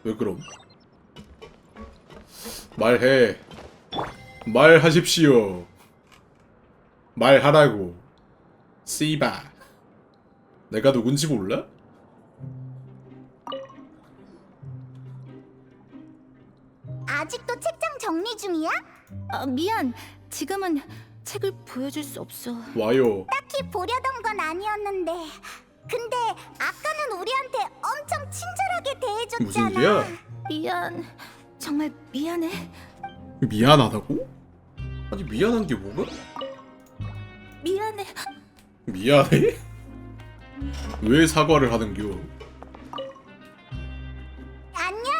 왜 그럼? 말해. 말하십시오. 말하라고. 씨바. 내가 누군지 몰라? 아직도 책장 정리 중이야? 미안. 지금은 책을 보여줄 수 없어. 와요. 딱히 보려던 건 아니었는데. 근데 아까는 우리한테 엄청 친절하게 대해줬잖아. 무슨 일이야? 미안. 정말 미안해. 미안하다고? 아니 미안한 게 뭐가? 미안해. 미안해? 왜 사과를 하는겨? 안녕?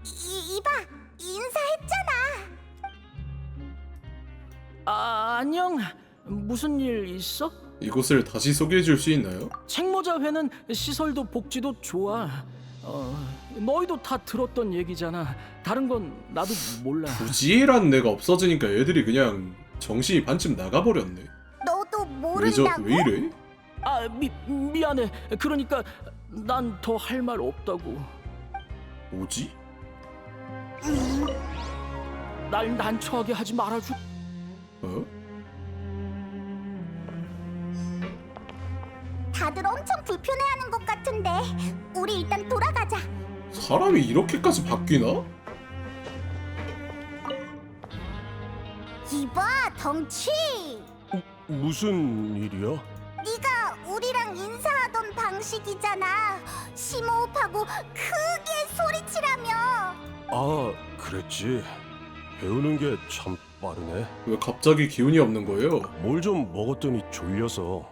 이봐. 인사했잖아. 안녕. 무슨 일 있어? 이곳을 다시 소개해 줄 수 있나요? 책모자회는 시설도 복지도 좋아. 너희도 다 들었던 얘기잖아. 다른 건 나도 몰라. 부지혜라는 애가 없어지니까 애들이 그냥 정신이 반쯤 나가버렸네. 너도 왜저 모른다고? 왜 이래? 아, 미안해. 그러니까 난 더 할 말 없다고. 뭐지? 날 난처하게 하지 말아줘. 어? 다들 엄청 불편해하는 것 같은데 우리 일단 돌아가자. 사람이 이렇게까지 바뀌나? 이봐 덩치. 무슨 일이야? 네가 우리랑 인사하던 방식이잖아. 심호흡하고 크게 소리치라며. 아, 그랬지. 배우는 게 참 빠르네. 왜 갑자기 기운이 없는 거예요? 뭘 좀 먹었더니 졸려서.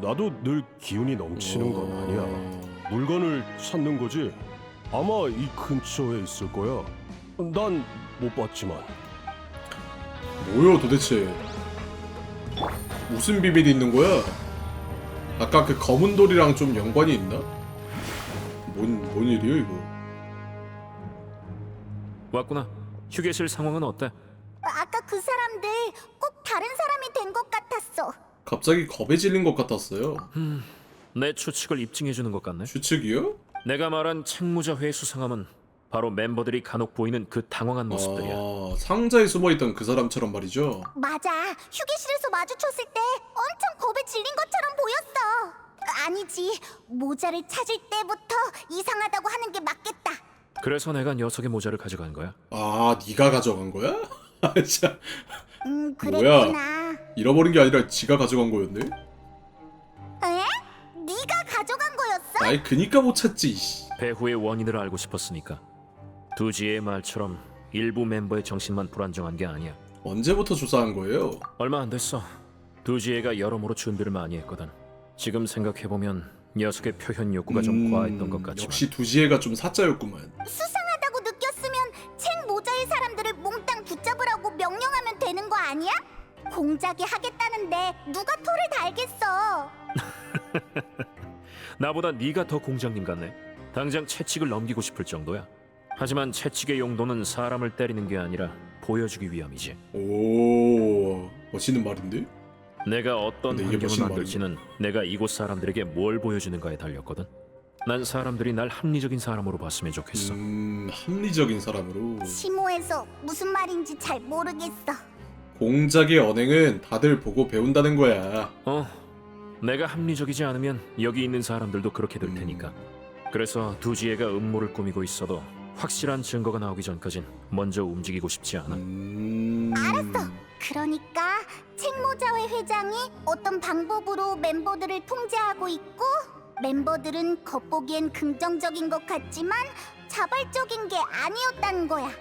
나도 늘 기운이 넘치는 건 아니야. 물건을 찾는 거지. 아마 이 근처에 있을 거야. 난 못 봤지만. 뭐요 도대체? 무슨 비밀이 있는 거야? 아까 그 검은 돌이랑 좀 연관이 있나? 뭔 일이에요 이거? 왔구나. 휴게실 상황은 어때? 아까 그 사람들 꼭 다른 사람이 된 것 같았어. 갑자기 겁에 질린 것 같았어요. 내 추측을 입증해주는 것 같네. 추측이요? 내가 말한 책무자회의 수상함은 바로 멤버들이 간혹 보이는 그 당황한 모습들이야. 아, 상자에 숨어있던 그 사람처럼 말이죠. 맞아. 휴게실에서 마주쳤을 때 엄청 겁에 질린 것처럼 보였어. 아니지. 모자를 찾을 때부터 이상하다고 하는 게 맞겠다. 그래서 내가 녀석의 모자를 가져간 거야. 아, 네가 가져간 거야? 아, 진짜. 그랬구나. 잃어버린 게 아니라 지가 가져간 거였네? 에? 네가 가져간 거였어? 아이, 그니까 못 찾지. 이씨. 배후의 원인을 알고 싶었으니까. 두지의 말처럼 일부 멤버의 정신만 불안정한 게 아니야. 언제부터 조사한 거예요? 얼마 안 됐어. 두지애가 여러모로 준비를 많이 했거든. 지금 생각해보면 녀석의 표현 욕구가 좀 과했던 것 같지만 역시 두지혜가 좀 사짜였구만. 수상하다고 느꼈으면 책 모자의 사람들을 몽땅 붙잡으라고 명령하면 되는 거 아니야? 공작이 하겠다는데 누가 토를 달겠어. 나보다 네가 더 공장님 같네. 당장 채찍을 넘기고 싶을 정도야. 하지만 채찍의 용도는 사람을 때리는 게 아니라 보여주기 위함이지. 오, 멋있는 말인데? 내가 어떤 근데 이게 환경을 멋있는 만들지는 내가 이곳 사람들에게 뭘 보여주는가에 달렸거든. 난 사람들이 날 합리적인 사람으로 봤으면 좋겠어. 합리적인 사람으로. 심오해서 무슨 말인지 잘 모르겠어. 공작의 언행은 다들 보고 배운다는 거야. 내가 합리적이지 않으면 여기 있는 사람들도 그렇게 될 테니까. 그래서 두지애가 음모를 꾸미고 있어도 확실한 증거가 나오기 전까진 먼저 움직이고 싶지 않아. 알았어. 그러니까 책모자회 회장이 어떤 방법으로 멤버들을 통제하고 있고 멤버들은 겉보기엔 긍정적인 것 같지만 자발적인 게 아니었다는 거야.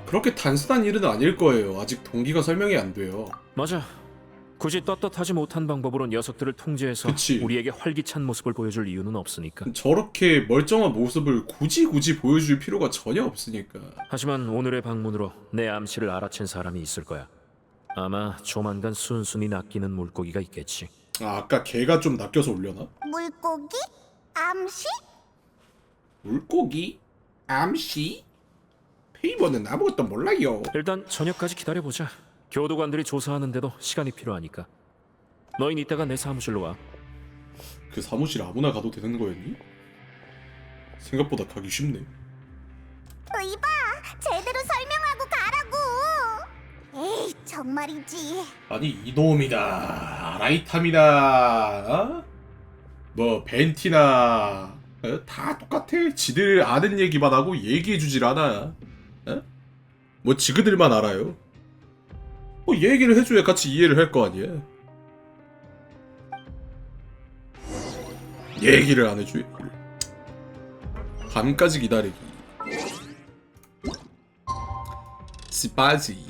그렇게 단순한 일은 아닐 거예요. 아직 동기가 설명이 안 돼요. 맞아. 굳이 떳떳하지 못한 방법으로 녀석들을 통제해서 그치. 우리에게 활기찬 모습을 보여줄 이유는 없으니까. 저렇게 멀쩡한 모습을 굳이 보여줄 필요가 전혀 없으니까. 하지만 오늘의 방문으로 내 암시를 알아챈 사람이 있을 거야. 아마 조만간 순순히 낚이는 물고기가 있겠지. 아, 아까 걔가 좀 낚여서 올려나? 물고기? 암시? 물고기? 암시? 페이버는 아무것도 몰라요. 일단 저녁까지 기다려보자. 교도관들이 조사하는데도 시간이 필요하니까. 너흰 이따가 내 사무실로 와. 그 사무실 아무나 가도 되는 거였니? 생각보다 가기 쉽네. 이봐, 제대로 설명하고 가라고. 에이, 정말이지. 아니, 이놈이다, 라이탐이나, 뭐 벤티나, 다 똑같아. 지들 아는 얘기만 하고 얘기해주질 않아. 뭐 지그들만 알아요. 뭐 얘기를 해줘야 같이 이해를 할 거 아니야. 얘기를 안 해줘. 얘기를. 밤까지 기다리기. 스파지.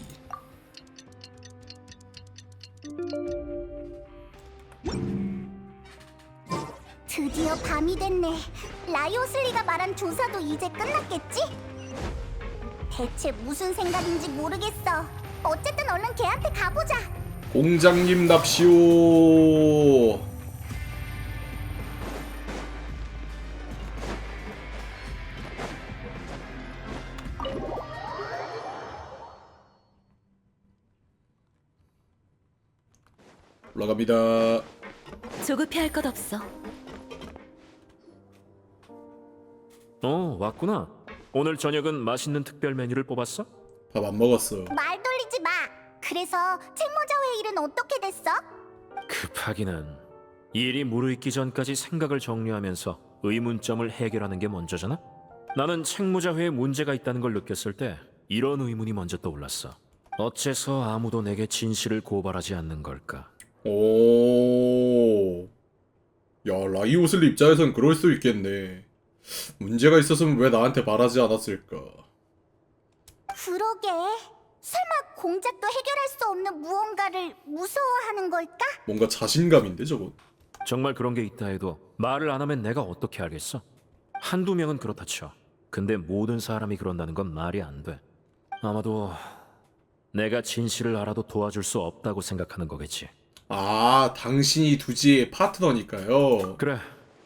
드디어 밤이 됐네. 라이오슬리가 말한 조사도 이제 끝났겠지? 대체 무슨 생각인지 모르겠어. 어쨌든 얼른 걔한테 가보자. 공장님 납시오. 올라갑니다. 조급해할 것 없어. 왔구나. 오늘 저녁은 맛있는 특별 메뉴를 뽑았어? 밥 안 먹었어. 말 돌리지 마. 그래서 책모자 회의는 어떻게 됐어? 급하기는 일이 무르익기 전까지 생각을 정리하면서 의문점을 해결하는 게 먼저잖아? 나는 책무자회에 문제가 있다는 걸 느꼈을 때 이런 의문이 먼저 떠올랐어. 어째서 아무도 내게 진실을 고발하지 않는 걸까? 오. 야, 라이오슬리 입장에선 그럴 수 있겠네. 문제가 있었으면 왜 나한테 말하지 않았을까? 그러게. 설마 공작도 해결할 수 없는 무언가를 무서워하는 걸까? 뭔가 자신감인데 저건. 정말 그런 게 있다 해도 말을 안 하면 내가 어떻게 알겠어? 한두 명은 그렇다 쳐. 근데 모든 사람이 그런다는 건 말이 안 돼. 아마도 내가 진실을 알아도 도와줄 수 없다고 생각하는 거겠지. 아, 당신이 두지의 파트너니까요. 그래,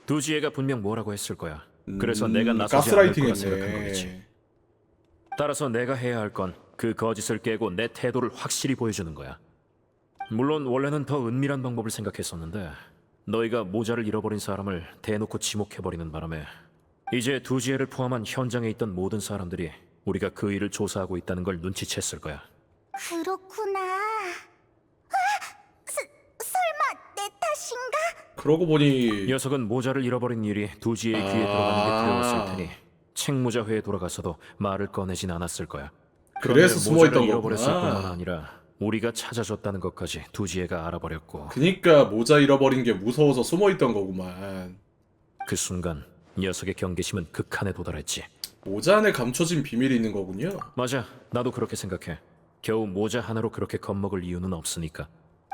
두지혜가 분명 뭐라고 했을 거야. 그래서 내가 나서지 않을 가스라이팅 거라 생각한 했네. 거겠지. 따라서 내가 해야 할 건 그 거짓을 깨고 내 태도를 확실히 보여주는 거야. 물론 원래는 더 은밀한 방법을 생각했었는데 너희가 모자를 잃어버린 사람을 대놓고 지목해버리는 바람에 이제 두지혜를 포함한 현장에 있던 모든 사람들이 우리가 그 일을 조사하고 있다는 걸 눈치챘을 거야. 그렇구나. 설마 내 탓인가? 그러고 보니 녀석은 모자를 잃어버린 일이 두지혜의 귀에 들어가는 게 두려웠을 테니 책무자회에 돌아가서도 말을 꺼내진 않았을 거야. 그래서 그런데 숨어있던 모자를 잃어버렸을 거구나. 뿐만 아니라 우리가 찾아줬다는 것까지 두지혜가 알아버렸고 그니까 모자 잃어버린 게 무서워서 숨어있던 거구만. 그 순간 녀석의 경계심은 극한에 도달했지. 모자 안에 감춰진 비밀이 있는 거군요. 맞아, 나도 그렇게 생각해. 겨우 모자 하나로 그렇게 겁먹을 이유는 없으니까.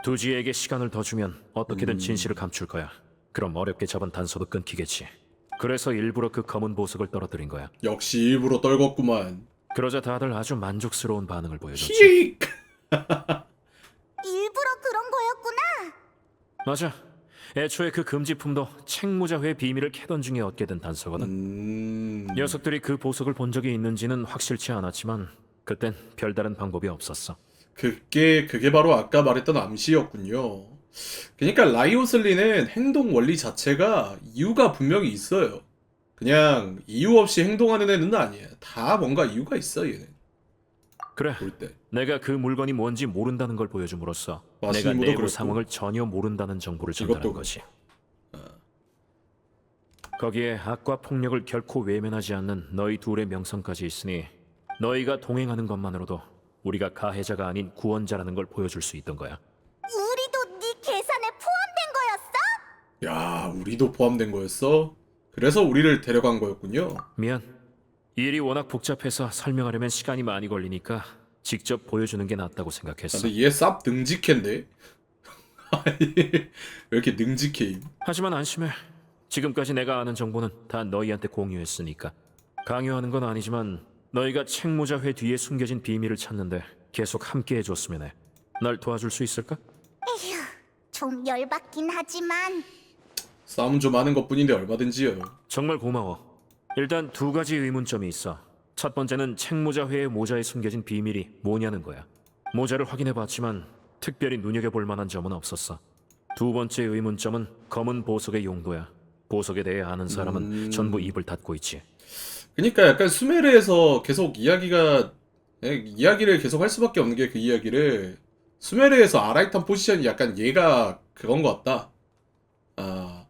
두지혜에게 시간을 더 주면 어떻게든 진실을 감출 거야. 그럼 어렵게 잡은 단서도 끊기겠지. 그래서 일부러 그 검은 보석을 떨어뜨린 거야. 역시 일부러 떨궜구만. 그러자 다들 아주 만족스러운 반응을 보여줬지. 히익! 일부러 그런 거였구나. 맞아. 애초에 그 금지품도 책무자회 비밀을 캐던 중에 얻게 된 단서거든. 녀석들이 그 보석을 본 적이 있는지는 확실치 않았지만 그땐 별다른 방법이 없었어. 그게 바로 아까 말했던 암시였군요. 그러니까 라이오슬리는 행동 원리 자체가 이유가 분명히 있어요. 그냥 이유 없이 행동하는 애는 아니야. 다 뭔가 이유가 있어 얘는. 그래, 볼 때. 내가 그 물건이 뭔지 모른다는 걸 보여줌으로써 내가 마신무도 내부 그랬고. 상황을 전혀 모른다는 정보를 전달한 이것도 거지. 거기에 악과 폭력을 결코 외면하지 않는 너희 둘의 명성까지 있으니 너희가 동행하는 것만으로도 우리가 가해자가 아닌 구원자라는 걸 보여줄 수 있던 거야. 우리도 네 계산에 포함된 거였어? 야, 우리도 포함된 거였어? 그래서 우리를 데려간 거였군요. 미안. 일이 워낙 복잡해서 설명하려면 시간이 많이 걸리니까 직접 보여주는 게 낫다고 생각했어. 근데 얘 쌉 능직해인데? 아니, 왜 이렇게 능직해? 하지만 안심해. 지금까지 내가 아는 정보는 다 너희한테 공유했으니까. 강요하는 건 아니지만 너희가 책무자회 뒤에 숨겨진 비밀을 찾는데 계속 함께 해줬으면 해. 날 도와줄 수 있을까? 에휴, 좀 열받긴 하지만 싸움 좀 하는 것뿐인데 얼마든지요. 정말 고마워. 일단 두 가지 의문점이 있어. 첫 번째는 책무자회의 모자에 숨겨진 비밀이 뭐냐는 거야. 모자를 확인해봤지만 특별히 눈여겨볼 만한 점은 없었어. 두 번째 의문점은 검은 보석의 용도야. 보석에 대해 아는 사람은 전부 입을 닫고 있지. 그러니까 약간 수메르에서 계속 이야기를 계속 할 수밖에 없는 게 그 이야기를 수메르에서 아라이탄 포지션이 약간 얘가 그건 것 같다. 아,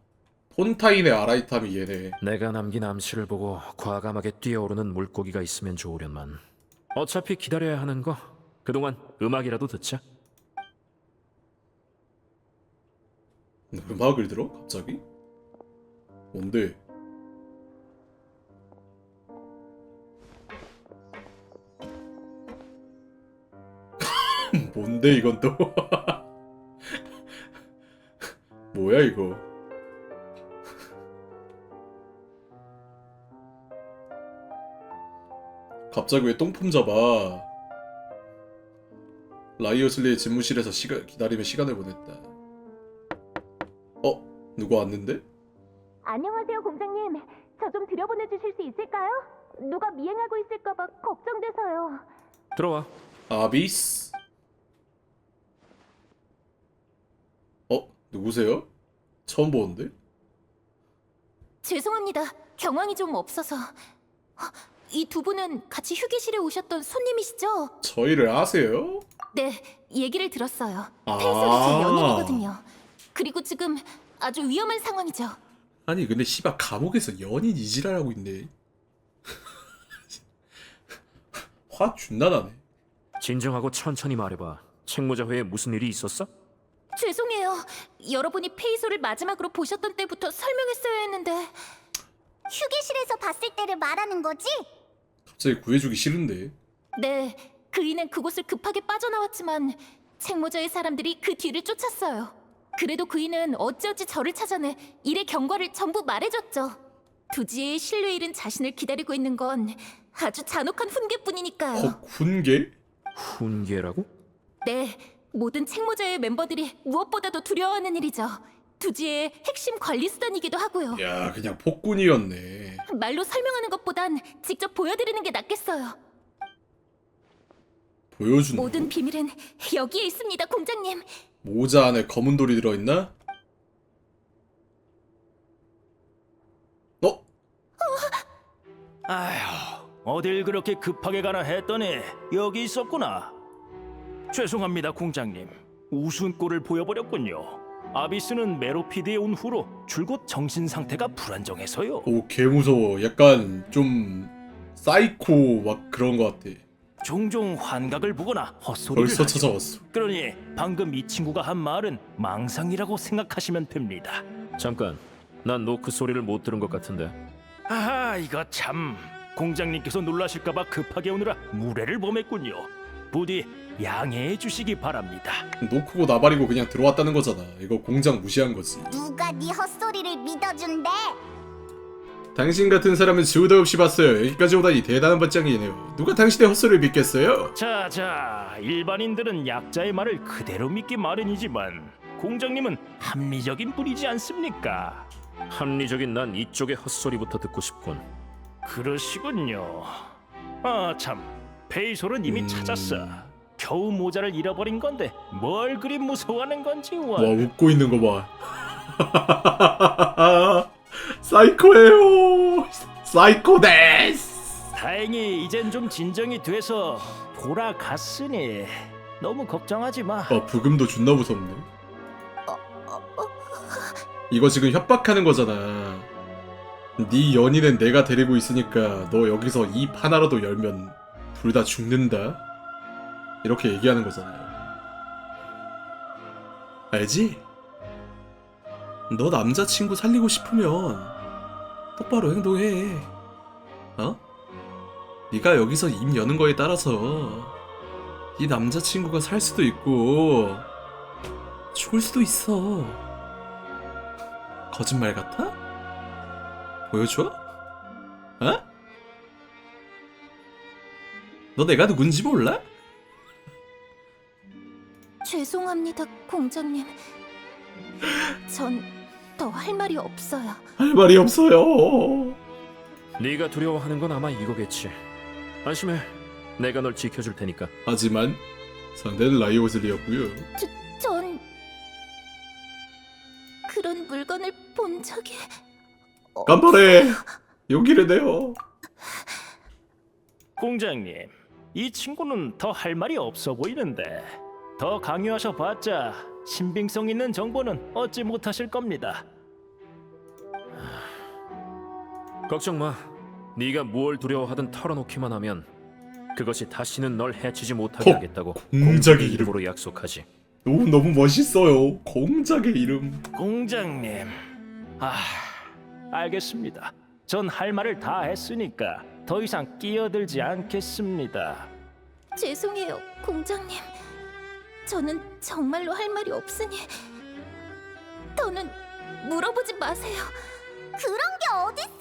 폰타인의 아라이탐이 얘네. 내가 남긴 암시를 보고 과감하게 뛰어오르는 물고기가 있으면 좋으련만. 어차피 기다려야 하는 거 그동안 음악이라도 듣자. 음악을 들어? 갑자기? 뭔데? 뭔데 이건 또? 뭐야 이거? 갑자기 왜 똥품 잡아? 라이오슬리의 집무실에서 기다리며 시간을 보냈다. 누가 왔는데? 안녕하세요, 공장님. 저 좀 들여보내주실 수 있을까요? 누가 미행하고 있을까봐 걱정돼서요. 들어와. 아비스? 누구세요? 처음 보는데? 죄송합니다. 경황이 좀 없어서. 이 두 분은 같이 휴게실에 오셨던 손님이시죠? 저희를 아세요? 네, 얘기를 들었어요. 아. 페이솔이 제 연인이거든요. 그리고 지금 아주 위험한 상황이죠. 아니 근데 씨발 감옥에서 연인 이지랄하고 있네. 화 존나 나네. 진정하고 천천히 말해봐. 책모자 회에 무슨 일이 있었어? 죄송해요. 여러분이 페이솔을 마지막으로 보셨던 때부터 설명했어야 했는데. 휴게실에서 봤을 때를 말하는 거지? 갑자기 구해주기 싫은데. 네, 그이는 그곳을 급하게 빠져나왔지만 책모자의 사람들이 그 뒤를 쫓았어요. 그래도 그이는 어찌어찌 저를 찾아내 일의 경과를 전부 말해줬죠. 두지의 신뢰 잃은 자신을 기다리고 있는 건 아주 잔혹한 훈계뿐이니까요. 훈계? 훈계라고? 네, 모든 책모자의 멤버들이 무엇보다도 두려워하는 일이죠. 두지의 핵심 관리 수단이기도 하고요. 야 그냥 폭군이었네. 말로 설명하는 것보단 직접 보여드리는 게 낫겠어요. 보여준다. 모든 비밀은 여기에 있습니다, 공장님. 모자 안에 검은 돌이 들어있나? 아휴, 어딜 그렇게 급하게 가나 했더니 여기 있었구나. 죄송합니다, 공장님. 우스운 꼴을 보여버렸군요. 아비스는 메로피드에 온 후로 줄곧 정신 상태가 불안정해서요. 오 개무서워. 약간 좀 사이코 막 그런 거 같아. 종종 환각을 보거나 헛소리를 벌써 하죠. 찾아왔어. 그러니 방금 이 친구가 한 말은 망상이라고 생각하시면 됩니다. 잠깐. 난 노크 소리를 못 들은 것 같은데. 아하, 이거 참. 공장님께서 놀라실까봐 급하게 오느라 무례를 범했군요. 부디 양해해 주시기 바랍니다. 노크고 나발이고 그냥 들어왔다는 거잖아. 이거 공장 무시한 거지. 누가 네 헛소리를 믿어준대? 당신 같은 사람은 지우다 없이 봤어요. 여기까지 오다니 대단한 발장이네요. 누가 당신의 헛소리를 믿겠어요? 자, 일반인들은 약자의 말을 그대로 믿기 마련이지만 공장님은 합리적인 분이지 않습니까? 합리적인 난 이쪽의 헛소리부터 듣고 싶군. 그러시군요. 아 참, 페이솔은 이미 찾았어. 겨우 모자를 잃어버린 건데 뭘 그리 무서워하는 건지 와 웃고 있는 거 봐. 사이코예요. 사이코데스. 다행히 이젠 좀 진정이 돼서 돌아갔으니 너무 걱정하지 마. 부금도 존나 무섭네. 이거 지금 협박하는 거잖아. 네 연인은 내가 데리고 있으니까 너 여기서 입 하나라도 열면 둘 다 죽는다. 이렇게 얘기하는 거잖아요. 알지? 너 남자친구 살리고 싶으면 똑바로 행동해. 네가 여기서 입 여는 거에 따라서 네 남자친구가 살 수도 있고 죽을 수도 있어. 거짓말 같아? 보여줘? 너 내가 누군지 몰라? 죄송합니다, 공장님. 전 더 할 말이 없어요. 할 말이 없어요. 네가 두려워하는 건 아마 이거겠지. 안심해. 내가 널 지켜줄 테니까. 하지만 상대는 라이오슬리였고요. 전 그런 물건을 본 적이 간발해. 용기를 내요. 공장님, 이 친구는 더 할 말이 없어 보이는데 더 강요하셔 봤자 신빙성 있는 정보는 얻지 못하실 겁니다. 걱정 마. 네가 뭘 두려워하든 털어놓기만 하면 그것이 다시는 널 해치지 못하게 하겠다고 공작의 이름. 이름으로 약속하지. 너무 멋있어요. 공작의 이름. 공장님, 알겠습니다. 전 할 말을 다 했으니까 더 이상 끼어들지 않겠습니다. 죄송해요, 공장님. 저는 정말로 할 말이 없으니 더는 물어보지 마세요. 그런 게 어딨어?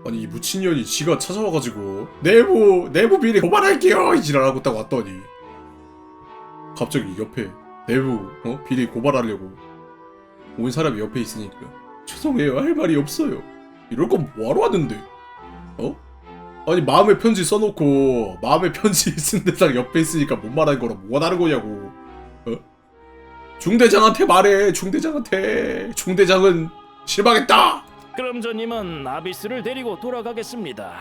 아니 이 무친년이 지가 찾아와가지고 내부 비리 고발할게요 이지랄하고 딱 왔더니 갑자기 옆에 내부 비리 고발하려고 온 사람이 옆에 있으니까 죄송해요 할 말이 없어요. 이럴 건 뭐하러 왔는데? 아니 마음의 편지 써놓고 마음의 편지 쓴 데상 옆에 있으니까 못 말하는 거랑 뭐가 다른 거냐고. 중대장한테 말해. 중대장은 실망했다. 그럼 저님은 아비스를 데리고 돌아가겠습니다.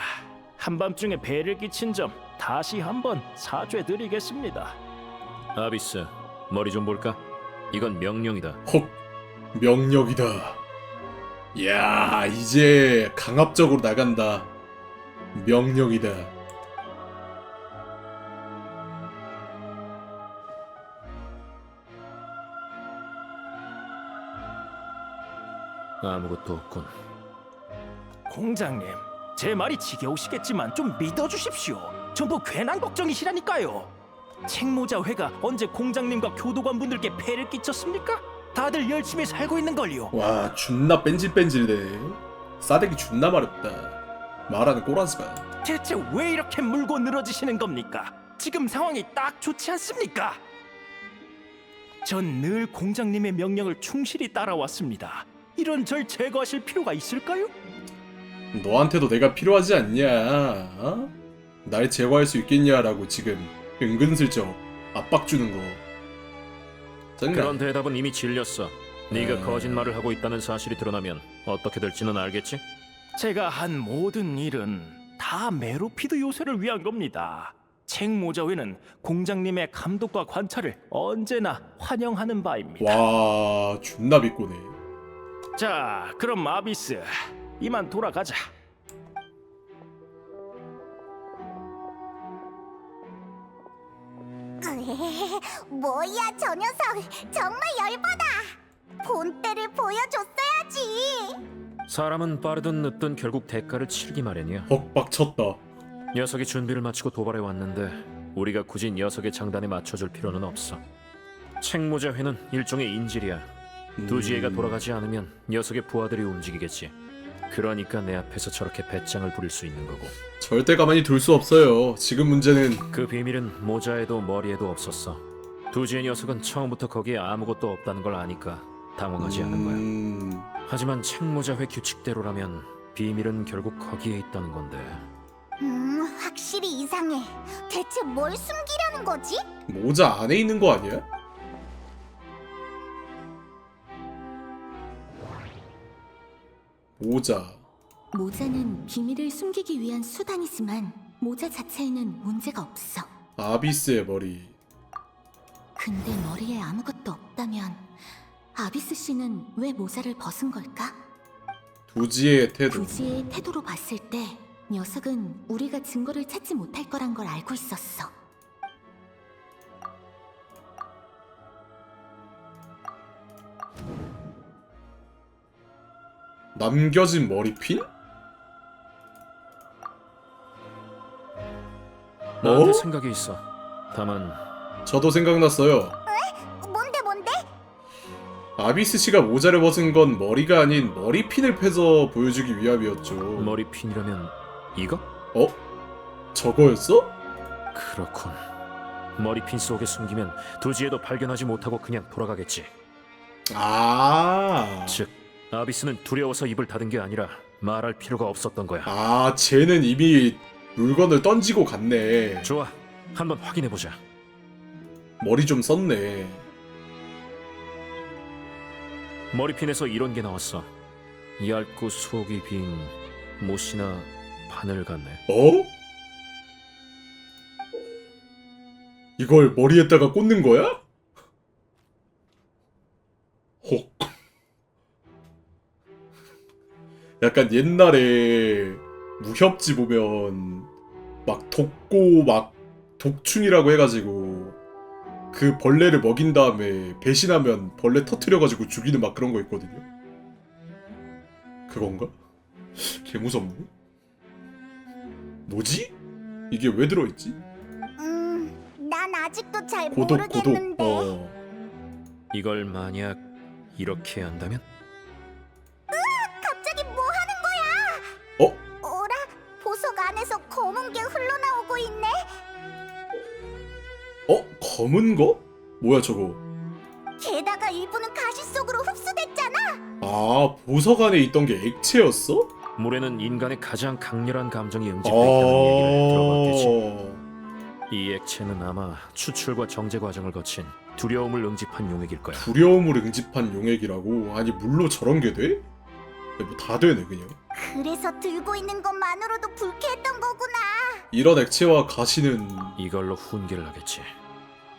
한밤중에 배를 끼친 점 다시 한번 사죄드리겠습니다. 아비스, 머리 좀 볼까? 이건 명령이다. 헉, 명령이다. 야, 이제 강압적으로 나간다. 명령이다. 아무것도 없군. 공장님, 제 말이 지겨우시겠지만 좀 믿어주십시오. 전부 괜한 걱정이시라니까요. 책모자 회가 언제 공장님과 교도관분들께 폐를 끼쳤습니까? 다들 열심히 살고 있는걸요. 와, 존나 뺀질뺀질네. 싸대기 존나 마렵다. 말하는 꼬라지가. 대체 왜 이렇게 물고 늘어지시는 겁니까? 지금 상황이 딱 좋지 않습니까? 전 늘 공장님의 명령을 충실히 따라왔습니다. 이런 절 제거하실 필요가 있을까요? 너한테도 내가 필요하지 않냐? 날 제거할 수 있겠냐라고 지금 은근슬쩍 압박 주는 거. 짜증나. 그런 대답은 이미 질렸어. 네가 거짓말을 하고 있다는 사실이 드러나면 어떻게 될지는 알겠지? 제가 한 모든 일은 다 메로피드 요새를 위한 겁니다. 책모자회는 공장님의 감독과 관찰을 언제나 환영하는 바입니다. 와, 존나 비꼬네. 자, 그럼 아비스, 이만 돌아가자. 뭐야 저 녀석 정말 열받아. 본때를 보여줬어야지. 사람은 빠르든 늦든 결국 대가를 치르기 마련이야. 벅박쳤다. 녀석이 준비를 마치고 도발해 왔는데 우리가 굳이 녀석의 장단에 맞춰줄 필요는 없어. 책모자 회는 일종의 인질이야. 두지혜가 돌아가지 않으면 녀석의 부하들이 움직이겠지. 그러니까 내 앞에서 저렇게 배짱을 부릴 수 있는 거고. 절대 가만히 둘 수 없어요. 지금 문제는 그 비밀은 모자에도 머리에도 없었어. 두지혜 녀석은 처음부터 거기에 아무것도 없다는 걸 아니까 당황하지 않은 거야. 하지만 책모자회 규칙대로라면 비밀은 결국 거기에 있다는 건데. 확실히 이상해. 대체 뭘 숨기려는 거지? 모자 안에 있는 거 아니야? 모자. 모자는 비밀을 숨기기 위한 수단이지만 모자 자체에는 문제가 없어. 아비스의 머리. 근데 머리에 아무것도 없다면 아비스 씨는 왜 모자를 벗은 걸까? 두지의 태도. 두지의 태도로 봤을 때 녀석은 우리가 증거를 찾지 못할 거란 걸 알고 있었어. 남겨진 머리핀? 나한테 생각이 있어. 다만 저도 생각났어요. 뭔데? 아비스 씨가 모자를 벗은 건 머리가 아닌 머리핀을 패서 보여주기 위함이었죠. 머리핀이라면 이거? 저거였어? 그렇군. 머리핀 속에 숨기면 두지에도 발견하지 못하고 그냥 돌아가겠지. 아. 즉, 아비스는 두려워서 입을 닫은 게 아니라 말할 필요가 없었던 거야. 아, 쟤는 이미 물건을 던지고 갔네. 좋아, 한번 확인해보자. 머리 좀 썼네. 머리핀에서 이런 게 나왔어. 얇고 속이 빈 못이나 바늘 같네. 이걸 머리에다가 꽂는 거야? 혹. 약간 옛날에 무협지 보면 막 독고 막 독충이라고 해가지고 그 벌레를 먹인 다음에 배신하면 벌레 터트려가지고 죽이는 막 그런 거 있거든요. 그건가? 개 무섭네. 뭐지? 이게 왜 들어있지? 난 아직도 잘 고독. 모르겠는데. 이걸 만약 이렇게 한다면? 갑자기 뭐 하는 거야? 어라? 보석 안에서 검은 게 흘러나오고 있네? 검은 거? 뭐야 저거? 게다가 일부는 가시 속으로 흡수됐잖아. 아 보석 안에 있던 게 액체였어? 물에는 인간의 가장 강렬한 감정이 응집돼 있다는 얘기를 들어봤겠지. 이 액체는 아마 추출과 정제 과정을 거친 두려움을 응집한 용액일 거야. 두려움을 응집한 용액이라고? 아니 물로 저런 게 돼? 뭐 다 되네 그냥. 그래서 들고 있는 것만으로도 불쾌했던 거구나. 이런 액체와 가시는 이걸로 훈계를 하겠지.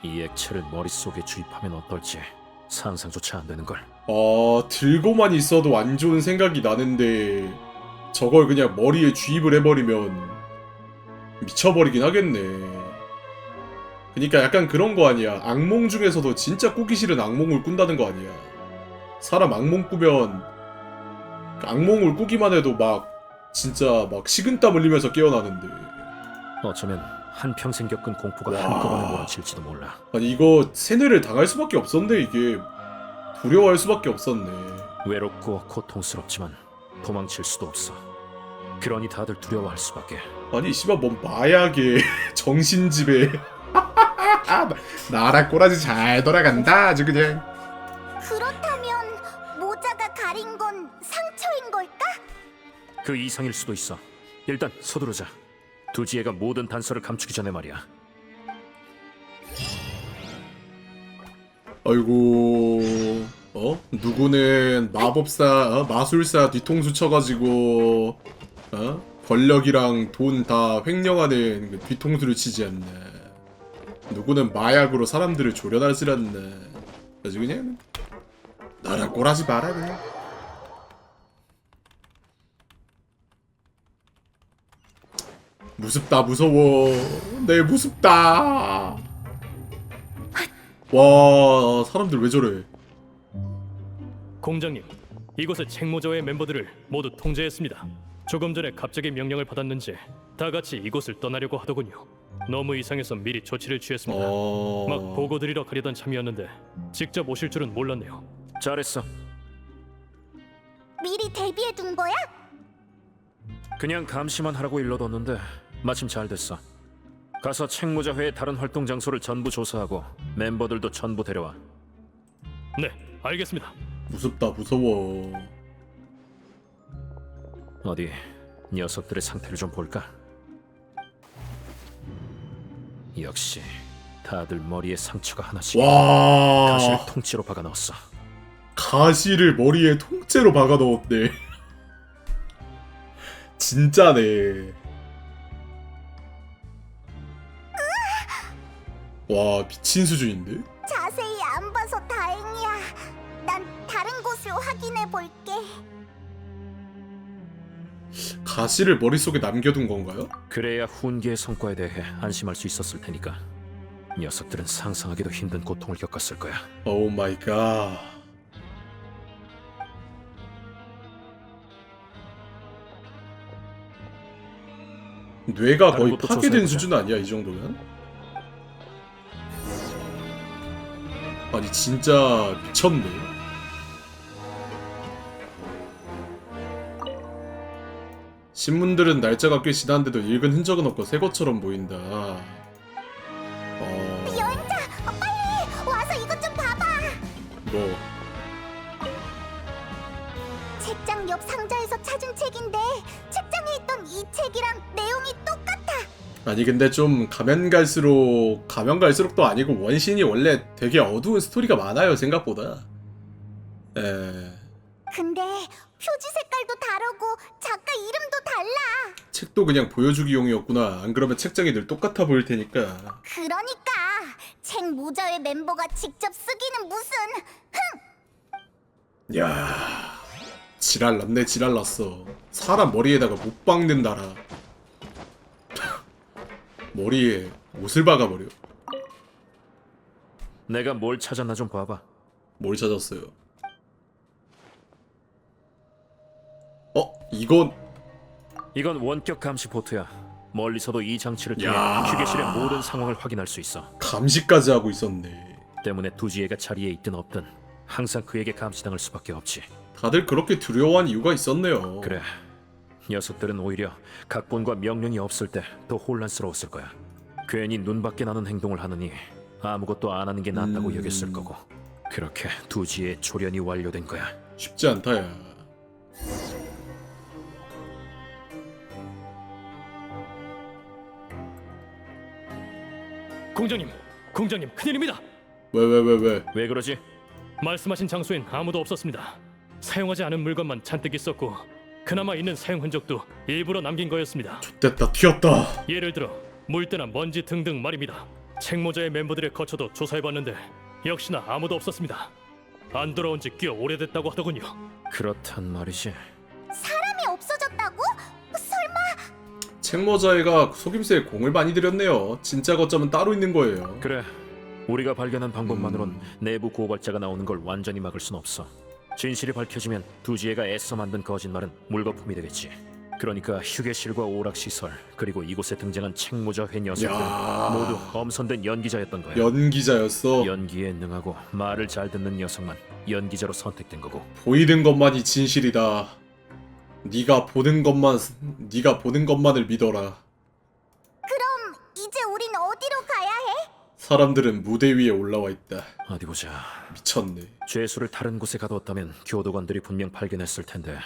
이 액체를 머릿속에 주입하면 어떨지 상상조차 안 되는 걸. 들고만 있어도 안 좋은 생각이 나는데 저걸 그냥 머리에 주입을 해버리면 미쳐버리긴 하겠네. 그니까 약간 그런 거 아니야. 악몽 중에서도 진짜 꾸기 싫은 악몽을 꾼다는 거 아니야. 사람 악몽 꾸면 악몽을 꾸기만 해도 막 진짜 막 식은땀 흘리면서 깨어나는데. 어쩌면 한평생 겪은 공포가 한꺼번에 몰아칠지도 몰라. 아니 이거 세뇌를 당할 수밖에 없었네. 이게 두려워할 수밖에 없었네. 외롭고 고통스럽지만 도망칠 수도 없어. 그러니 다들 두려워할 수밖에. 아니 씨발 뭔 마약에 정신지배. 나라 꼬라지 잘 돌아간다 아주 그냥. 그렇다면 모자가 가린 건 상처인 걸까? 그 이상일 수도 있어. 일단 서두르자. 두지혜가 모든 단서를 감추기 전에 말이야. 아이고 누구는 마법사 마술사 뒤통수 쳐가지고 권력이랑 돈 다 횡령하는 그 뒤통수를 치지 않나. 누구는 마약으로 사람들을 조련하지 않나. 아주 그냥 나라 꼬라지 마라 그냥. 무섭다 무서워. 네 무섭다. 와 사람들 왜 저래. 공장님, 이곳의 책모자의 멤버들을 모두 통제했습니다. 조금 전에 갑자기 명령을 받았는지 다 같이 이곳을 떠나려고 하더군요. 너무 이상해서 미리 조치를 취했습니다. 막 보고 드리러 가려던 참이었는데 직접 오실 줄은 몰랐네요. 잘했어. 미리 대비해둔 거야? 그냥 감시만 하라고 일러뒀는데 마침 잘 됐어. 가서 책모자회의 다른 활동 장소를 전부 조사하고 멤버들도 전부 데려와. 네, 알겠습니다. 무섭다 무서워. 어디 녀석들의 상태를 좀 볼까? 역시 다들 머리에 상처가 하나씩. 와 가시를 통째로 박아 넣었어. 가시를 머리에 통째로 박아 넣었네. 진짜네. 와 미친 수준인데? 자세히 안 봐서 다행이야. 난 다른 곳을 확인해 볼게. 가시를 머릿속에 남겨둔 건가요? 그래야 훈계의 성과에 대해 안심할 수 있었을 테니까. 녀석들은 상상하기도 힘든 고통을 겪었을 거야. 오 마이 갓. 뇌가 다른 거의 것도 파괴된 조사해보자. 수준 아니야 이 정도면? 아니 진짜 미쳤네. 신문들은 날짜가 꽤 지났는데도 읽은 흔적은 없고 새 것처럼 보인다. 여행자, 빨리 와서 이것 좀 봐봐. 뭐 책장 옆 상자에서 찾은 책인데 책장에 있던 이 책이랑 내용이 똑같아. 아니 근데 좀 가면 갈수록 또 아니고 원신이 원래 되게 어두운 스토리가 많아요 생각보다. 근데 표지 색깔도 다르고 작가 이름도 달라. 책도 그냥 보여주기용이었구나. 안 그러면 책장이 늘 똑같아 보일 테니까. 그러니까 책 모자의 멤버가 직접 쓰기는 무슨. 야 지랄 났네. 지랄 났어. 사람 머리에다가 못 박는다라. 머리에 못을 박아버려. 내가 뭘 찾았나 좀 봐봐. 뭘 찾았어요? 이건 원격 감시 보트야. 멀리서도 이 장치를 통해 야. 휴게실의 모든 상황을 확인할 수 있어. 감시까지 하고 있었네. 때문에 두지혜가 자리에 있든 없든 항상 그에게 감시당할 수밖에 없지. 다들 그렇게 두려워한 이유가 있었네요. 그래. 녀석들은 오히려 각본과 명령이 없을 때 더 혼란스러웠을 거야. 괜히 눈밖에 나는 행동을 하느니 아무것도 안 하는 게 낫다고 여겼을 거고. 그렇게 두지의 조련이 완료된 거야. 쉽지 않다 야. 공장님 큰일입니다. 왜? 왜 그러지? 말씀하신 장소엔 아무도 없었습니다. 사용하지 않은 물건만 잔뜩 있었고 그나마 있는 사용 흔적도 일부러 남긴 거였습니다. 됐다 튀었다. 예를 들어 물때나 먼지 등등 말입니다. 책모자의 멤버들의 거처도 조사해봤는데 역시나 아무도 없었습니다. 안 돌아온 지 꽤 오래됐다고 하더군요. 그렇단 말이지. 사람이 없어졌다고? 설마 책모자애가 속임수에 공을 많이 들였네요. 진짜 거점은 따로 있는 거예요. 그래, 우리가 발견한 방법만으론 내부 고발자가 나오는 걸 완전히 막을 순 없어. 진실이 밝혀지면 두지혜가 애써 만든 거짓말은 물거품이 되겠지. 그러니까 휴게실과 오락시설 그리고 이곳에 등장한 책모자회 녀석들은 야. 모두 엄선된 연기자였던 거야. 연기자였어. 연기에 능하고 말을 잘 듣는 녀석만 연기자로 선택된 거고. 보이는 것만이 진실이다. 네가 보는 것만을 믿어라. 그럼 이제 우린 어디로 가야 해? 사람들은 무대 위에 올라와 있다. 어디 보자. 미쳤네. 죄수를 다른 곳에 가뒀다면 교도관들이 분명 발견했을 텐데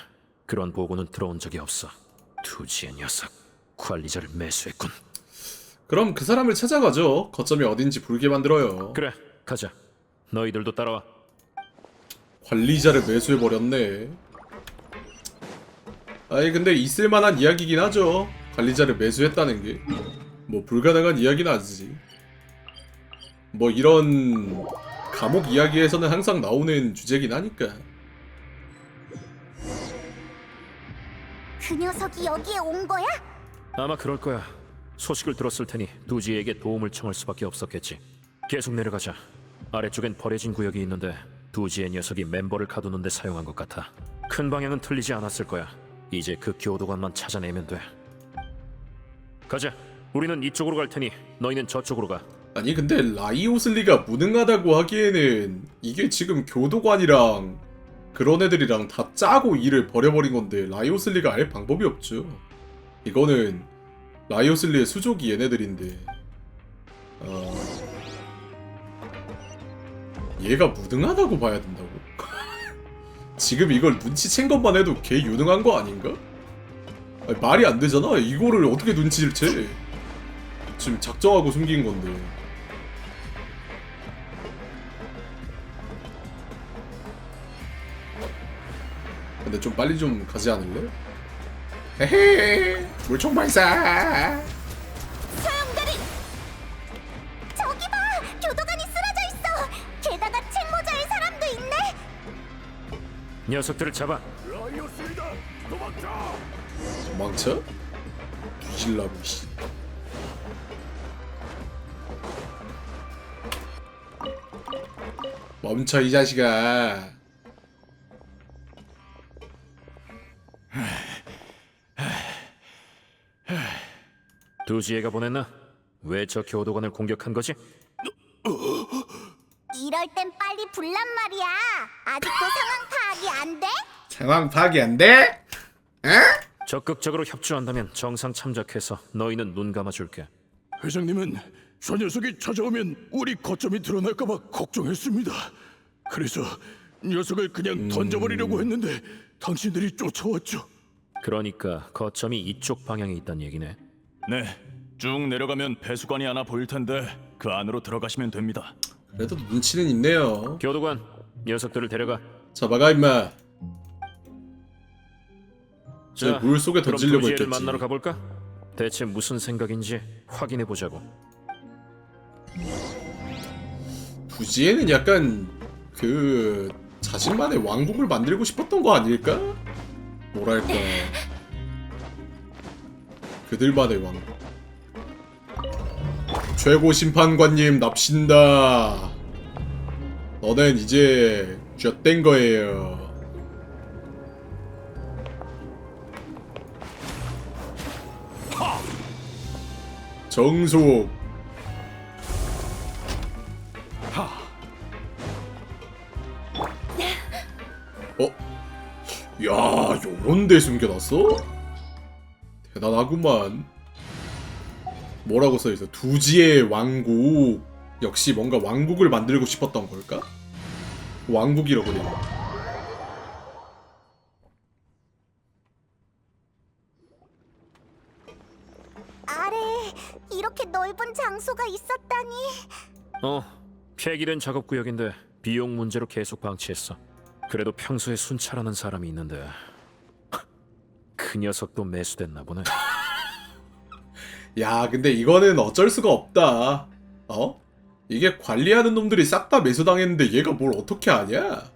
그런 보고는 들어온 적이 없어. 두지의 녀석, 관리자를 매수했군. 그럼 그 사람을 찾아가죠. 거점이 어딘지 불게 만들어요. 그래, 가자. 너희들도 따라와. 관리자를 매수해버렸네. 아니 근데 있을만한 이야기긴 하죠. 관리자를 매수했다는 게 뭐 불가능한 이야기는 아니지. 뭐 이런 감옥 이야기에서는 항상 나오는 주제긴 하니까. 그 녀석이 여기에 온 거야? 아마 그럴 거야. 소식을 들었을 테니 두지에게 도움을 청할 수밖에 없었겠지. 계속 내려가자. 아래쪽엔 버려진 구역이 있는데 두지의 녀석이 멤버를 가두는 데 사용한 것 같아. 큰 방향은 틀리지 않았을 거야. 이제 그 교도관만 찾아내면 돼. 가자. 우리는 이쪽으로 갈 테니 너희는 저쪽으로 가. 아니 근데 라이오슬리가 무능하다고 하기에는 이게 지금 교도관이랑 그런 애들이랑 다 짜고 일을 버려버린 건데 라이오슬리가 알 방법이 없죠. 이거는 라이오슬리의 수족이 얘네들인데 얘가 무능하다고 봐야 된다고? 지금 이걸 눈치챈 것만 해도 걔 유능한 거 아닌가? 아니, 말이 안 되잖아. 이거를 어떻게 눈치를 채? 지금 작정하고 숨긴 건데. 근데 좀 빨리 좀 가지 않을래? 헤헤 물총 발사. 소용돌이! 저기 봐! 교도관이 쓰러져 있어! 게다가 책모자의 사람도 있네! 녀석들을 잡아. 도망쳐? 뒤질라고 씨. 멈춰 이 자식아. 두지혜가 보냈나? 왜 저 교도관을 공격한 거지? 이럴 땐 빨리 불란 말이야! 아직도 상황 파악이 안 돼? 상황 파악이 안 돼? 에? 적극적으로 협조한다면 정상 참작해서 너희는 눈 감아줄게. 회장님은 저 녀석이 찾아오면 우리 거점이 드러날까봐 걱정했습니다. 그래서 녀석을 그냥 던져버리려고 했는데 당신들이 쫓아왔죠. 그러니까 거점이 이쪽 방향에 있단 얘기네. 네, 쭉 내려가면 배수관이 하나 보일 텐데 그 안으로 들어가시면 됩니다. 그래도 눈치는 있네요. 교도관, 녀석들을 데려가. 잡아가 임마. 저 자, 물 속에 그럼 던지려고 두지혜를 했겠지. 만나러 가볼까? 대체 무슨 생각인지 확인해 보자고. 두지에는 약간 그 자신만의 왕국을 만들고 싶었던 거 아닐까? 뭐랄까 그들만의 왕국. 최고 심판관님 납신다. 너는 이제 쥐어뗀 거예요. 정속. 야, 요런 데 숨겨놨어? 대단하구만. 뭐라고 써있어? 두지의 왕국. 역시 뭔가 왕국을 만들고 싶었던 걸까? 왕국이라고 그래. 아래 이렇게 넓은 장소가 있었다니. 폐기된 작업구역인데 비용 문제로 계속 방치했어. 그래도 평소에 순찰하는 사람이 있는데 그 녀석도 매수됐나 보네. 야, 근데 이거는 어쩔 수가 없다. 이게 관리하는 놈들이 싹 다 매수당했는데 얘가 뭘 어떻게 아냐?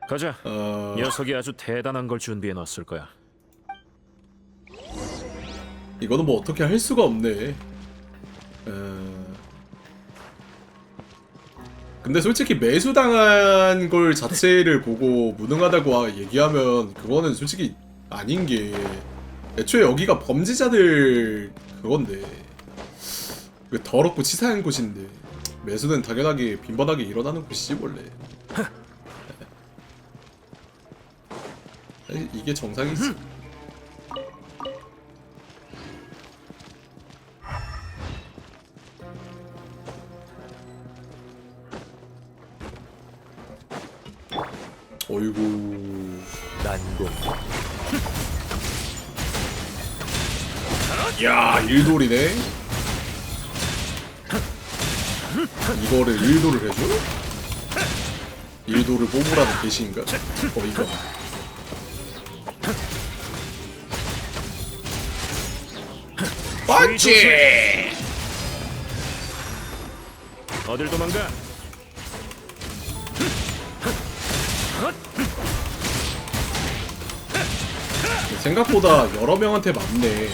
가자. 녀석이 아주 대단한 걸 준비해 놨을 거야. 이거는 뭐 어떻게 할 수가 없네. 근데 솔직히 매수당한 걸 자체를 보고 무능하다고 얘기하면 그거는 솔직히 아닌 게, 애초에 여기가 범죄자들 그건데, 그 더럽고 치사한 곳인데 매수는 당연하게 빈번하게 일어나는 곳이지 원래. 이게 정상이지. 어이구. 난공. 야, 일돌이네. 이거를 일돌을 해줘? 일돌을 뽑으라는 계시인가? 이거. 펀치! 어딜 도망가? 생각보다 여러 명한테 맞네.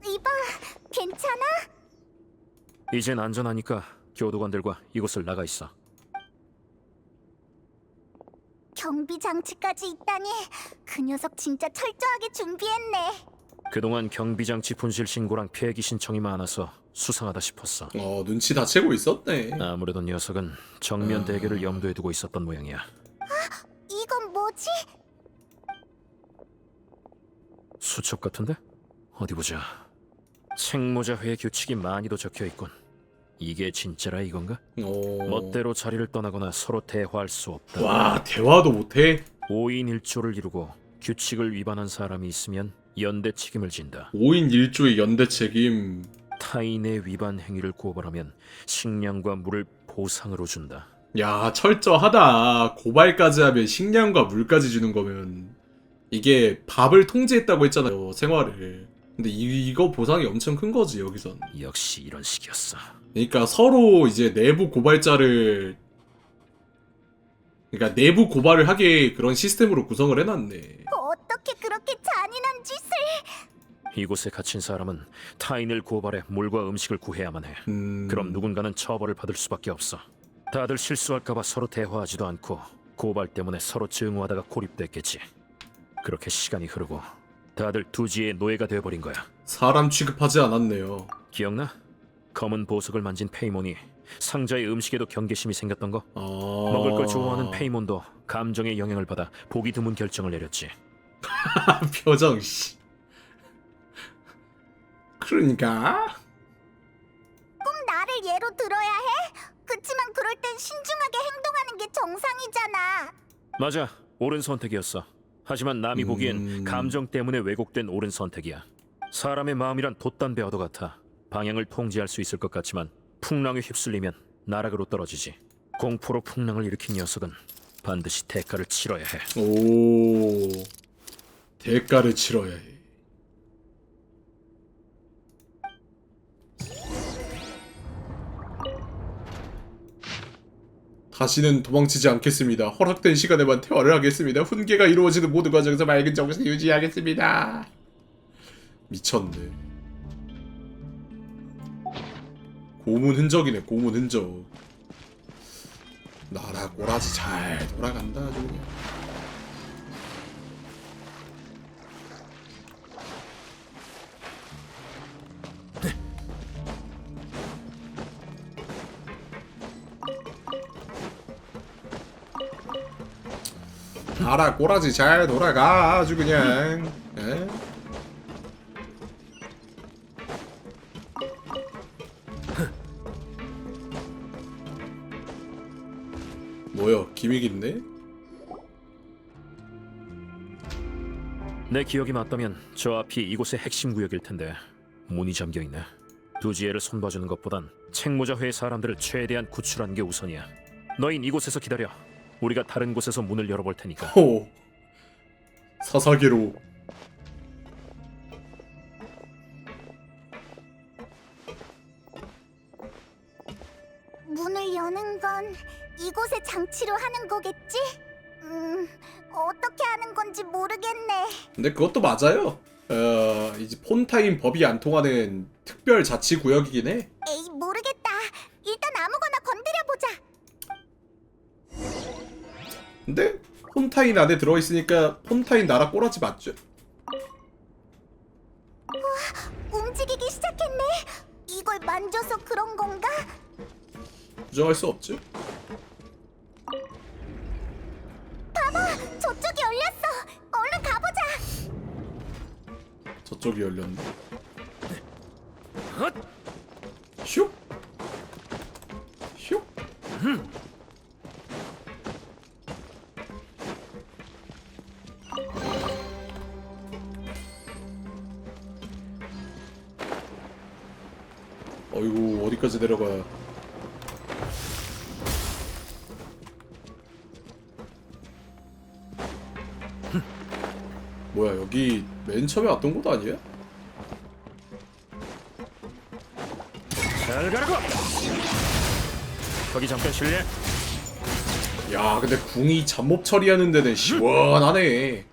이봐, 괜찮아? 이젠 안전하니까 교도관들과 이곳을 나가 있어. 경비 장치까지 있다니. 그 녀석 진짜 철저하게 준비했네. 그동안 경비장치 분실 신고랑 폐기 신청이 많아서 수상하다 싶었어. 눈치 다 채고 있었네. 아무래도 녀석은 정면 대결을 염두에 두고 있었던 모양이야. 이건 뭐지? 수첩 같은데? 어디 보자. 책모자회 규칙이 많이도 적혀 있군. 이게 진짜라 이건가? 멋대로 자리를 떠나거나 서로 대화할 수 없다. 와, 대화도 못해? 5인 1조를 이루고 규칙을 위반한 사람이 있으면 연대 책임을 진다. 5인 1조의 연대 책임. 타인의 위반 행위를 고발하면 식량과 물을 보상으로 준다. 야, 철저하다. 고발까지 하면 식량과 물까지 주는 거면, 이게 밥을 통제했다고 했잖아요, 생활을. 근데 이거 보상이 엄청 큰 거지, 여기선. 역시 이런 식이었어. 그러니까 서로 이제 내부 고발자를, 그러니까 내부 고발을 하게 그런 시스템으로 구성을 해놨네. 어떻게 그렇게 잔인한 짓을? 이곳에 갇힌 사람은 타인을 고발해 물과 음식을 구해야만 해. 그럼 누군가는 처벌을 받을 수밖에 없어. 다들 실수할까봐 서로 대화하지도 않고 고발 때문에 서로 증오하다가 고립됐겠지. 그렇게 시간이 흐르고 다들 두지의 노예가 되어버린 거야. 사람 취급하지 않았네요. 기억나? 검은 보석을 만진 페이몬이 상자의 음식에도 경계심이 생겼던 거? 먹을 걸 좋아하는 페이몬도 감정의 영향을 받아 보기 드문 결정을 내렸지. 표정 씨. 그러니까 꼭 나를 예로 들어야 해? 그치만 그럴 땐 신중하게 행동하는 게 정상이잖아. 맞아, 옳은 선택이었어. 하지만 남이 보기엔 감정 때문에 왜곡된 옳은 선택이야. 사람의 마음이란 돛담배 얻어 같아. 방향을 통제할 수 있을 것 같지만 풍랑에 휩쓸리면 나락으로 떨어지지. 공포로 풍랑을 일으킨 녀석은 반드시 대가를 치러야 해. 오, 대가를 치러야 해. 다시는 도망치지 않겠습니다. 허락된 시간에만 퇴화를 하겠습니다. 훈계가 이루어지는 모든 과정에서 맑은 정신을 유지하겠습니다. 미쳤네. 고문 흔적이네, 고문 흔적. 나라 꼬라지 잘 돌아간다, 아주 그냥. 알아, 꼬라지 잘 돌아가 아주 그냥. 에? 뭐야, 기믹 있네? 내 기억이 맞다면 저 앞이 이곳의 핵심 구역일 텐데 문이 잠겨 있네. 두지혜를 손봐주는 것보단 책모자회 사람들을 최대한 구출하는 게 우선이야. 너흰 이곳에서 기다려. 우리가 다른 곳에서 문을 열어볼 테니까. 호. 사사기로. 문을 여는 건 이곳의 장치로 하는 거겠지? 어떻게 하는 건지 모르겠네. 근데 그것도 맞아요. 이제 폰타인 법이 안 통하는 특별 자치 구역이긴 해. 에이, 모르겠다. 일단 아무거나 건드려보자. 근데 폰타인 안에 들어있으니까 폰타인 나라 꼬라지 맞죠? 움직이기 시작했네. 이걸 만져서 그런 건가? 부정할 수 없지. 봐봐, 저쪽이 열렸어. 얼른 가보자. 저쪽이 열렸네. 슉! 슉! 어이구, 어디까지 내려가. 뭐야, 여기 맨 처음에 왔던 곳 아니야? 잘 가라고. 거기 잠깐 실례. 야, 근데 궁이 잡몹 처리하는 데는 시원하네.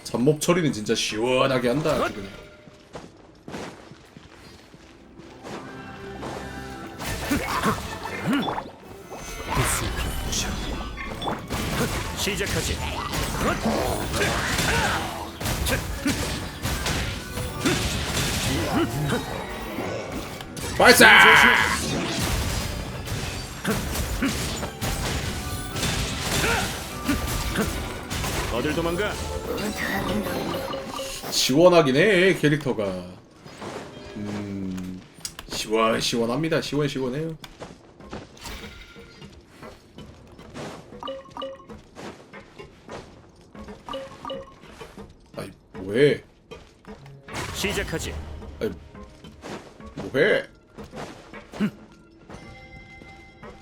잡몹 처리는 진짜 시원하게 한다. 지금. 시작하지. 발사! 어딜 도망가? 시원하긴 해, 캐릭터가. 시원합니다. 시원해요. 아이, 뭐해? 시작하지. 아이, 뭐해?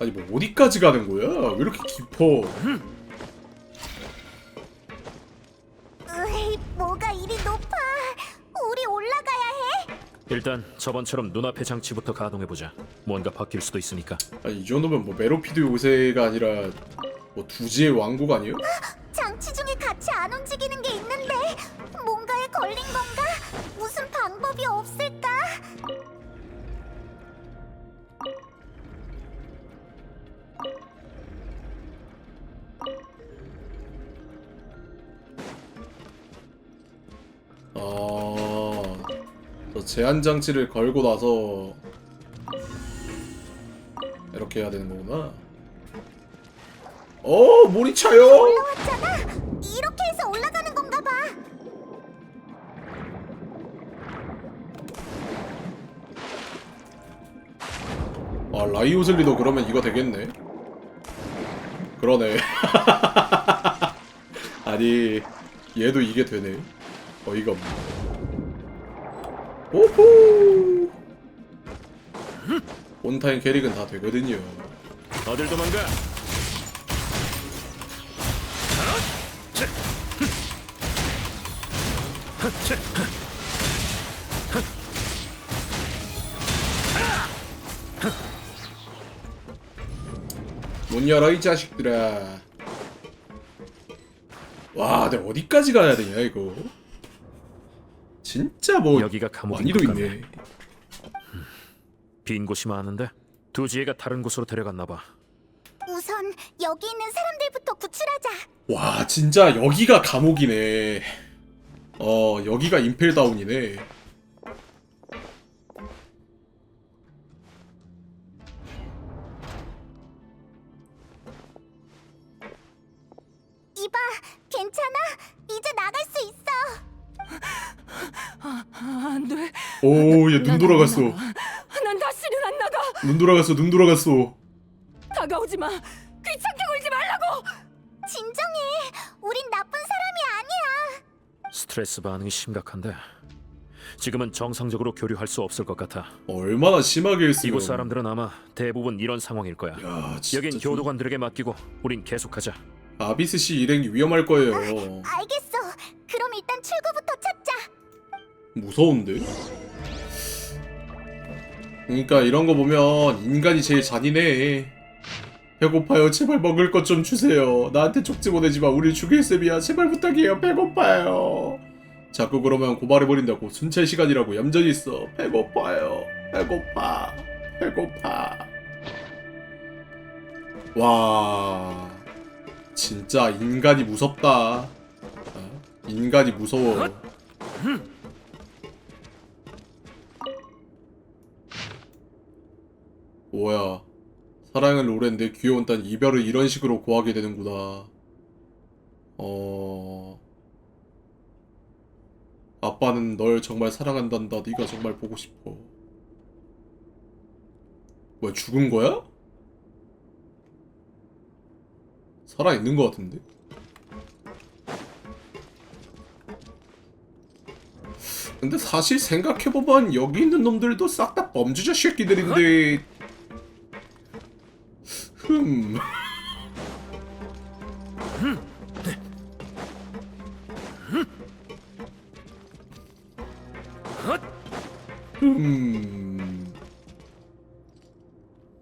아니, 뭐 어디까지 가는 거야? 왜 이렇게 깊어? 으이, 뭐가 이리 높아. 우리 올라가야 해. 일단 저번처럼 눈앞의 장치부터 가동해보자. 뭔가 바뀔 수도 있으니까. 아니, 이 정도면 뭐 메로피드 요새가 아니라 뭐 두지의 왕국 아니에요? 장치 중에 같이 안 움직이는 게 있는데 뭔가에 걸린 건가? 무슨 방법이 없을까? 저 제한 장치를 걸고 나서 이렇게 해야 되는 거구나. 물이 차요. 올라왔잖아. 이렇게 해서 올라가는 건가 봐. 라이오슬리도 그러면 이거 되겠네. 그러네. 아니, 얘도 이게 되네. 어이가 없네. 오호! 온타임 캐릭은 다 되거든요. 어딜 도망가? 문 열어, 이 자식들아. 와, 근데 어디까지 가야 되냐 이거. 진짜 뭐 여기가 감옥인 많이도 것 같네. 있네. 빈 곳이 많은데 두지혜가 다른 곳으로 데려갔나 봐. 우선 여기 있는 사람들부터 구출하자. 와, 진짜 여기가 감옥이네. 여기가 임펠다운이네. 괜찮아? 이제 나갈 수 있어. 안 돼. 오, 얘 눈 돌아갔어. 난 다시는 안 나가. 눈 돌아갔어. 눈 돌아갔어. 다가오지 마. 귀찮게 굴지 말라고. 진정해. 우린 나쁜 사람이 아니야. 스트레스 반응이 심각한데 지금은 정상적으로 교류할 수 없을 것 같아. 얼마나 심하게 했으면. 이곳 사람들은 아마 대부분 이런 상황일 거야. 야, 진짜 여긴 교도관들에게 맡기고 우린 계속하자. 아비스 씨 일행이 위험할 거예요. 알겠어. 그럼 일단 출구부터 찾자. 무서운데? 그러니까 이런 거 보면 인간이 제일 잔인해. 배고파요. 제발 먹을 것 좀 주세요. 나한테 쪽지 보내지 마. 우리 죽일 셈이야. 제발 부탁해요. 배고파요. 자꾸 그러면 고발해버린다고. 순찰 시간이라고 얌전히 있어. 배고파요. 배고파. 배고파. 와, 진짜 인간이 무섭다. 어? 인간이 무서워. 뭐야, 사랑은 오랜데 귀여운 딴 이별을 이런 식으로 고하게 되는구나. 아빠는 널 정말 사랑한단다. 네가 정말 보고 싶어. 뭐야, 죽은 거야? 살아있는 거 같은데? 근데 사실 생각해보면 여기 있는 놈들도 싹 다 범죄자 새끼들인데.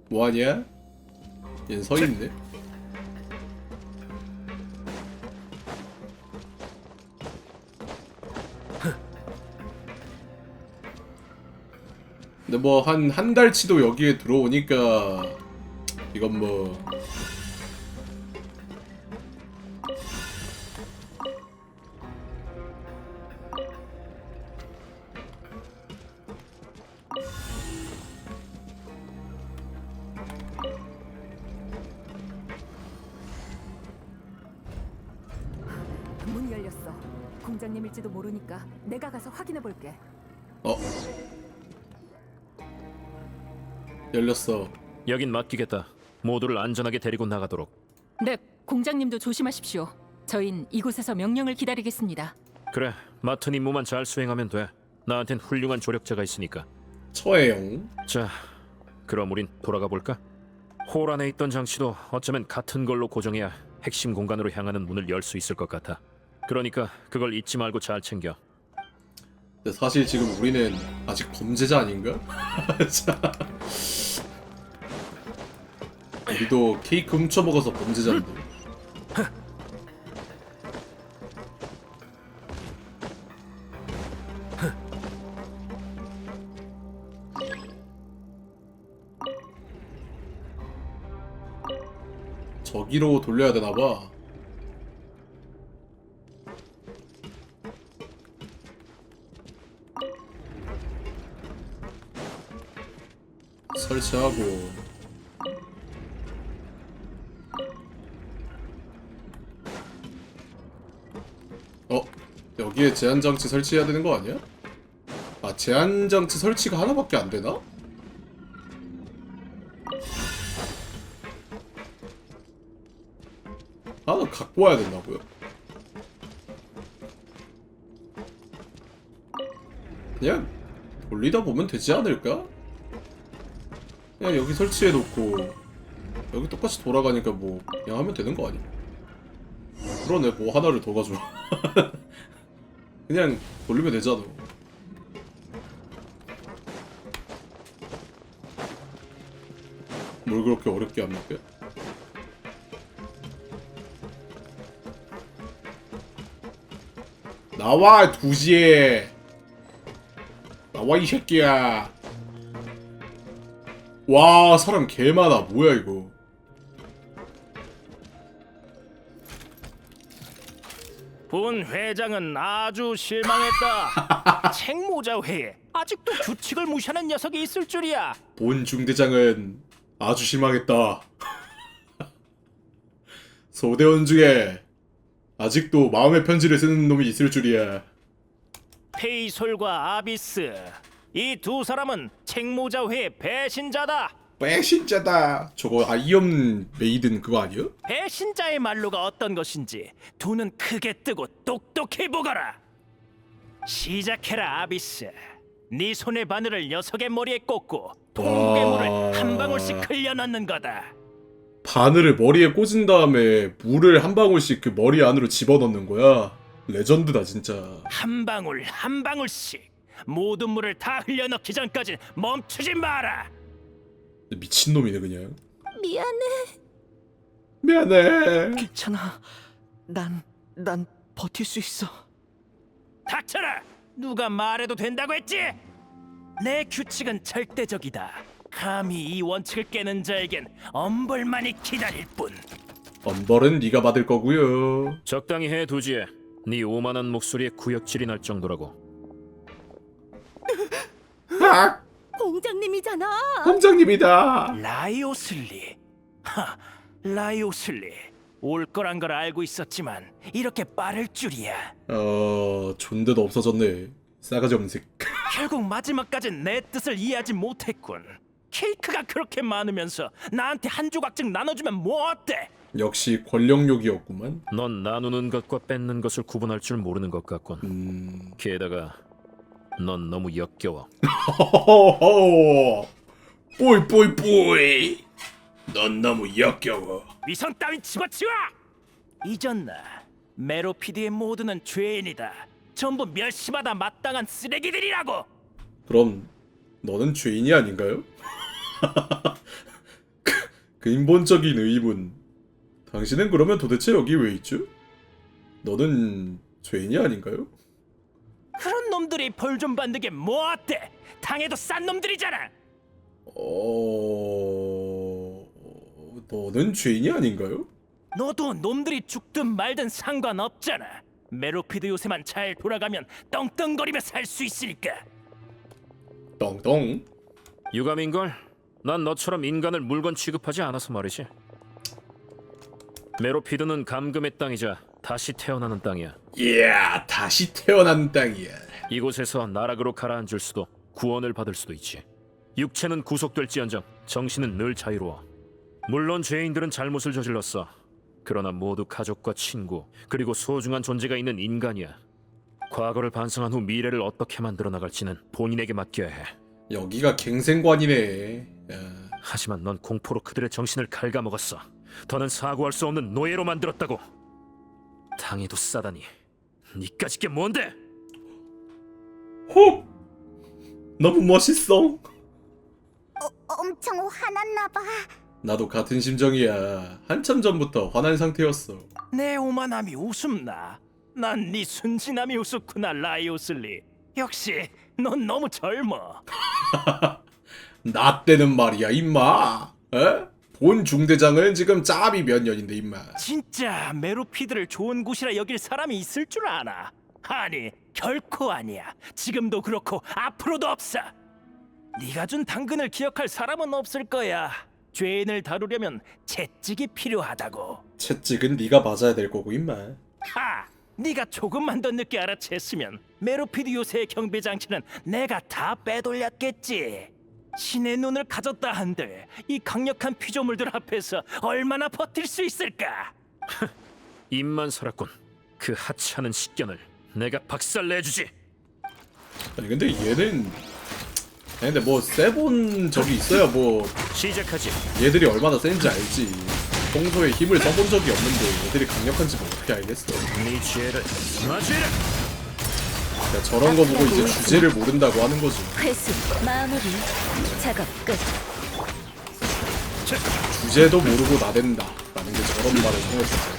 뭐하냐? 얜 서있네. 근데 뭐 한 달치도 여기에 들어오니까 이건 뭐 문이 열렸어. 공장님일지도 모르니까 내가 가서 확인해 볼게. 열렸어. 여긴 맡기겠다. 모두를 안전하게 데리고 나가도록. 네, 공장님도 조심하십시오. 저흰 이곳에서 명령을 기다리겠습니다. 그래, 맡은 임무만 잘 수행하면 돼. 나한텐 훌륭한 조력자가 있으니까. 처해용. 자, 그럼 우린 돌아가 볼까? 홀 안에 있던 장치도 어쩌면 같은 걸로 고정해야 핵심 공간으로 향하는 문을 열 수 있을 것 같아. 그러니까 그걸 잊지 말고 잘 챙겨. 근데 사실 지금 우리는 아직 범죄자 아닌가? 자, 우리도 케이크 훔쳐먹어서 범죄자인데. 저기로 돌려야 되나봐. 설치하고. 여기에 제한장치 설치해야 되는 거 아니야? 아, 제한장치 설치가 하나밖에 안 되나? 하나 갖고 와야 된다고요? 그냥 돌리다 보면 되지 않을까? 그냥 여기 설치해놓고 여기 똑같이 돌아가니까 뭐 그냥 하면 되는 거 아니야? 그러네, 뭐 하나를 더 가져와. 그냥 돌리면 되잖아. 뭘 그렇게 어렵게 합니까? 나와, 2시에 나와 이 새끼야. 와, 사람 개 많아. 뭐야 이거. 본 회장은 아주 실망했다. 책모자 회에 아직도 규칙을 무시하는 녀석이 있을 줄이야. 본 중대장은 아주 실망했다. 소대원 중에 아직도 마음의 편지를 쓰는 놈이 있을 줄이야. 페이솔과 아비스, 이 두 사람은 책모자회의 배신자다. 배신자다. 저거 아이언 메이든 그거 아니야? 배신자의 말로가 어떤 것인지 두 눈 크게 뜨고 똑똑히 보거라. 시작해라 아비스. 네 손의 바늘을 녀석의 머리에 꽂고 통괴물을 한 방울씩 흘려 넣는 거다. 바늘을 머리에 꽂은 다음에 물을 한 방울씩 그 머리 안으로 집어넣는 거야. 레전드다 진짜. 한 방울 한 방울씩 모든 물을 다 흘려 넣기 전까지 멈추지 마라. 미친놈이네 그냥. 미안해. 괜찮아. 난 버틸 수 있어. 닥쳐라! 누가 말해도 된다고 했지? 내 규칙은 절대적이다. 감히 이 원칙을 깨는 자에겐 엄벌만이 기다릴 뿐. 엄벌은 네가 받을 거고요. 적당히 해 두지에. 네 오만한 목소리에 구역질이 날 정도라고. 공장님이잖아. 공장님이다. 라이오슬리. 하, 라이오슬리. 올 거란 걸 알고 있었지만 이렇게 빠를 줄이야. 존대도 없어졌네. 싸가지 없는 새끼. 결국 마지막까진 내 뜻을 이해하지 못했군. 케이크가 그렇게 많으면서 나한테 한 조각씩 나눠주면 뭐 어때? 역시 권력욕이었구만. 넌 나누는 것과 뺏는 것을 구분할 줄 모르는 것 같군. 게다가 넌 너무 역겨워. 뿌이. 넌 너무 역겨워. 위선 따윈 집어치워! 잊었나? 메로피드의 모두는 죄인이다. 전부 멸시받아 마땅한 쓰레기들이라고! 그럼 너는 죄인이 아닌가요? 근본적인 의문. 당신은 그러면 도대체 여기 왜 있죠? 너는 죄인이 아닌가요? 그런 놈들이 벌 좀 받는 게 뭐 어때? 당해도 싼 놈들이잖아! 너는 죄인이 아닌가요? 너도 놈들이 죽든 말든 상관없잖아. 메로피드 요새만 잘 돌아가면 떵떵거리며 살 수 있으니까. 떵떵. 유감인걸? 난 너처럼 인간을 물건 취급하지 않아서 말이지. 메로피드는 감금의 땅이자 다시 태어나는 땅이야. 이야, 다시 태어난 땅이야. 이곳에서 나락으로 가라앉을 수도 구원을 받을 수도 있지. 육체는 구속될지언정 정신은 늘 자유로워. 물론 죄인들은 잘못을 저질렀어. 그러나 모두 가족과 친구 그리고 소중한 존재가 있는 인간이야. 과거를 반성한 후 미래를 어떻게 만들어 나갈지는 본인에게 맡겨야 해. 여기가 갱생관이네. 하지만 넌 공포로 그들의 정신을 갉아먹었어. 더는 사고할 수 없는 노예로 만들었다고. 당해도 싸다니. 니까짓 게 뭔데? 호! 너무 멋있어. 엄청 화났나 봐. 나도 같은 심정이야. 한참 전부터 화난 상태였어. 내 오만함이 웃음나. 난 네 순진함이 우습구나 라이오슬리. 역시 넌 너무 젊어. 나 때는 말이야 임마. 에? 본 중대장은 지금 짭이 몇 년인데 임마. 진짜 메로피드를 좋은 곳이라 여길 사람이 있을 줄 아나? 아니 결코 아니야. 지금도 그렇고 앞으로도 없어. 네가 준 당근을 기억할 사람은 없을 거야. 죄인을 다루려면 채찍이 필요하다고. 채찍은 네가 맞아야 될 거고 임마. 하! 네가 조금만 더 늦게 알아챘으면 메로피드 요새의 경비 장치는 내가 다 빼돌렸겠지. 신의 눈을 가졌다 한들 이 강력한 피조물들 앞에서 얼마나 버틸 수 있을까? 입만 살았군. 그 하찮은 식견을 내가 박살내주지. 아니 근데 얘는 근데 뭐 세본 적이 있어야 뭐 시작하지. 얘들이 얼마나 센지 알지. 평소에 힘을 써본 적이 없는데 얘들이 강력한지 뭐 어떻게 알겠어. 네 죄를 맞이해라. 그러니까 저런 거 보고 이제 주제를 모른다고 하는 거지. 회수 마무리. 작업 끝. 주제도 모르고 나댄다 라는 게 저런 말을 통해서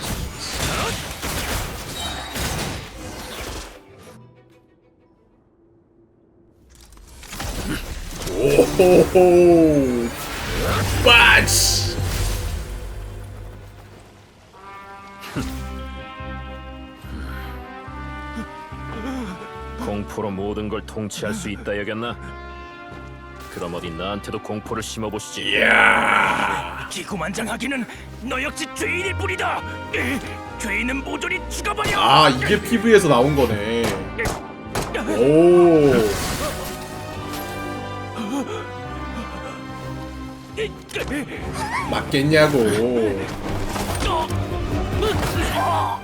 오호호 빠치. 공포로 모든 걸 통치할 수 있다 여겼나? 그럼 어디 나한테도 공포를 심어보시지. 기구만장하기는 너 역시 죄인일 뿐이다. 죄인은 모조리 죽어버려. 아, 이게 PV에서 나온 거네. 오. 맞겠냐고.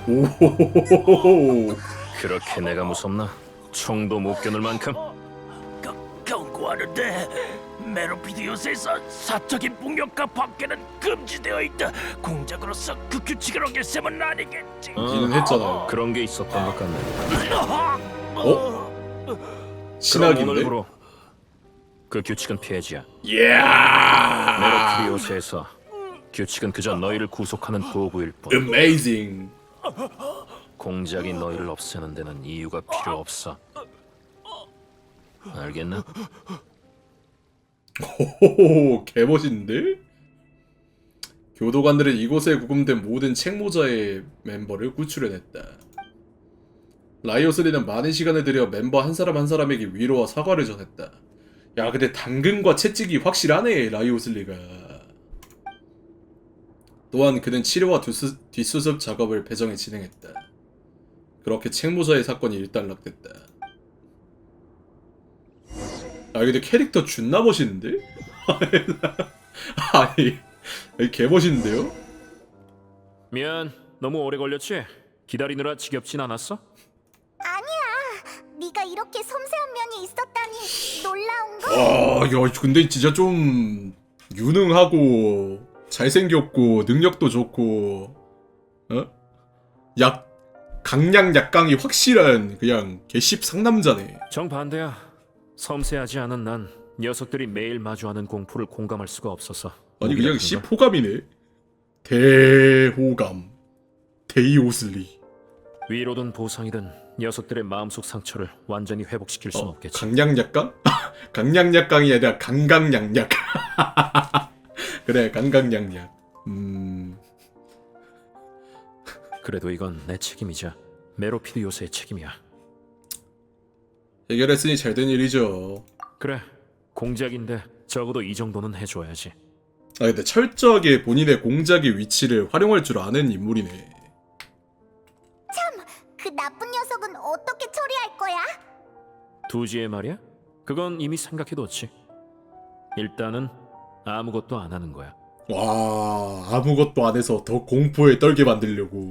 오. 그렇게 내가 무섭나? 총도 못 겨눌 만큼. 경고하는데 메로피드 요새에서 사적인 폭력과 박해는 금지되어 있다. 공작으로서 그 규칙을 어겼으면 아니겠지. 이는 했잖아요. 그런 게 있었던 것 같네. 어? 그럼 신학인데? 오늘부로 그 규칙은 폐지야. 이야. 메로피드 요새에서 규칙은 그저 너희를 구속하는 도구일 뿐. Amazing. 공작이 너희를 없애는 데는 이유가 필요 없어. 알겠나? 호호호, 개멋있는데? 교도관들은 이곳에 구금된 모든 책모자의 멤버를 구출해냈다. 라이오슬리는 많은 시간을 들여 멤버 한 사람 한 사람에게 위로와 사과를 전했다. 야, 근데 당근과 채찍이 확실하네, 라이오슬리가. 또한 그는 치료와 뒷수습 작업을 배정해 진행했다. 그렇게 책모자의 사건이 일단락됐다. 아, 근데 캐릭터 존나 멋있는데? 아니, 개멋있는데요? 미안, 너무 오래 걸렸지? 기다리느라 지겹진 않았어? 아니야. 네가 이렇게 섬세한 면이 있었다니 놀라운 거. 아, 야, 근데 진짜 좀 유능하고 잘생겼고 능력도 좋고, 어? 강약 약강이 확실한 그냥 개씹 상남자네. 정반대야. 섬세하지 않은 난 녀석들이 매일 마주하는 공포를 공감할 수가 없어서. 아니 그냥 씹호감이네. 대호감. 데이오슬리. 위로든 보상이든 녀석들의 마음속 상처를 완전히 회복시킬 순 없겠지. 강약약강? 강약약강이 아니라 강강약약. 그래, 강강약약. 그래도 이건 내 책임이자 메로피드 요새의 책임이야. 해결했으니 잘된 일이죠. 그래, 공작인데 적어도 이 정도는 해줘야지. 아, 근데 철저하게 본인의 공작의 위치를 활용할 줄 아는 인물이네. 참, 그 나쁜 녀석은 어떻게 처리할 거야? 두지의 말이야? 그건 이미 생각해뒀지. 일단은 아무것도 안 하는 거야. 와, 아무것도 안 해서 더 공포에 떨게 만들려고.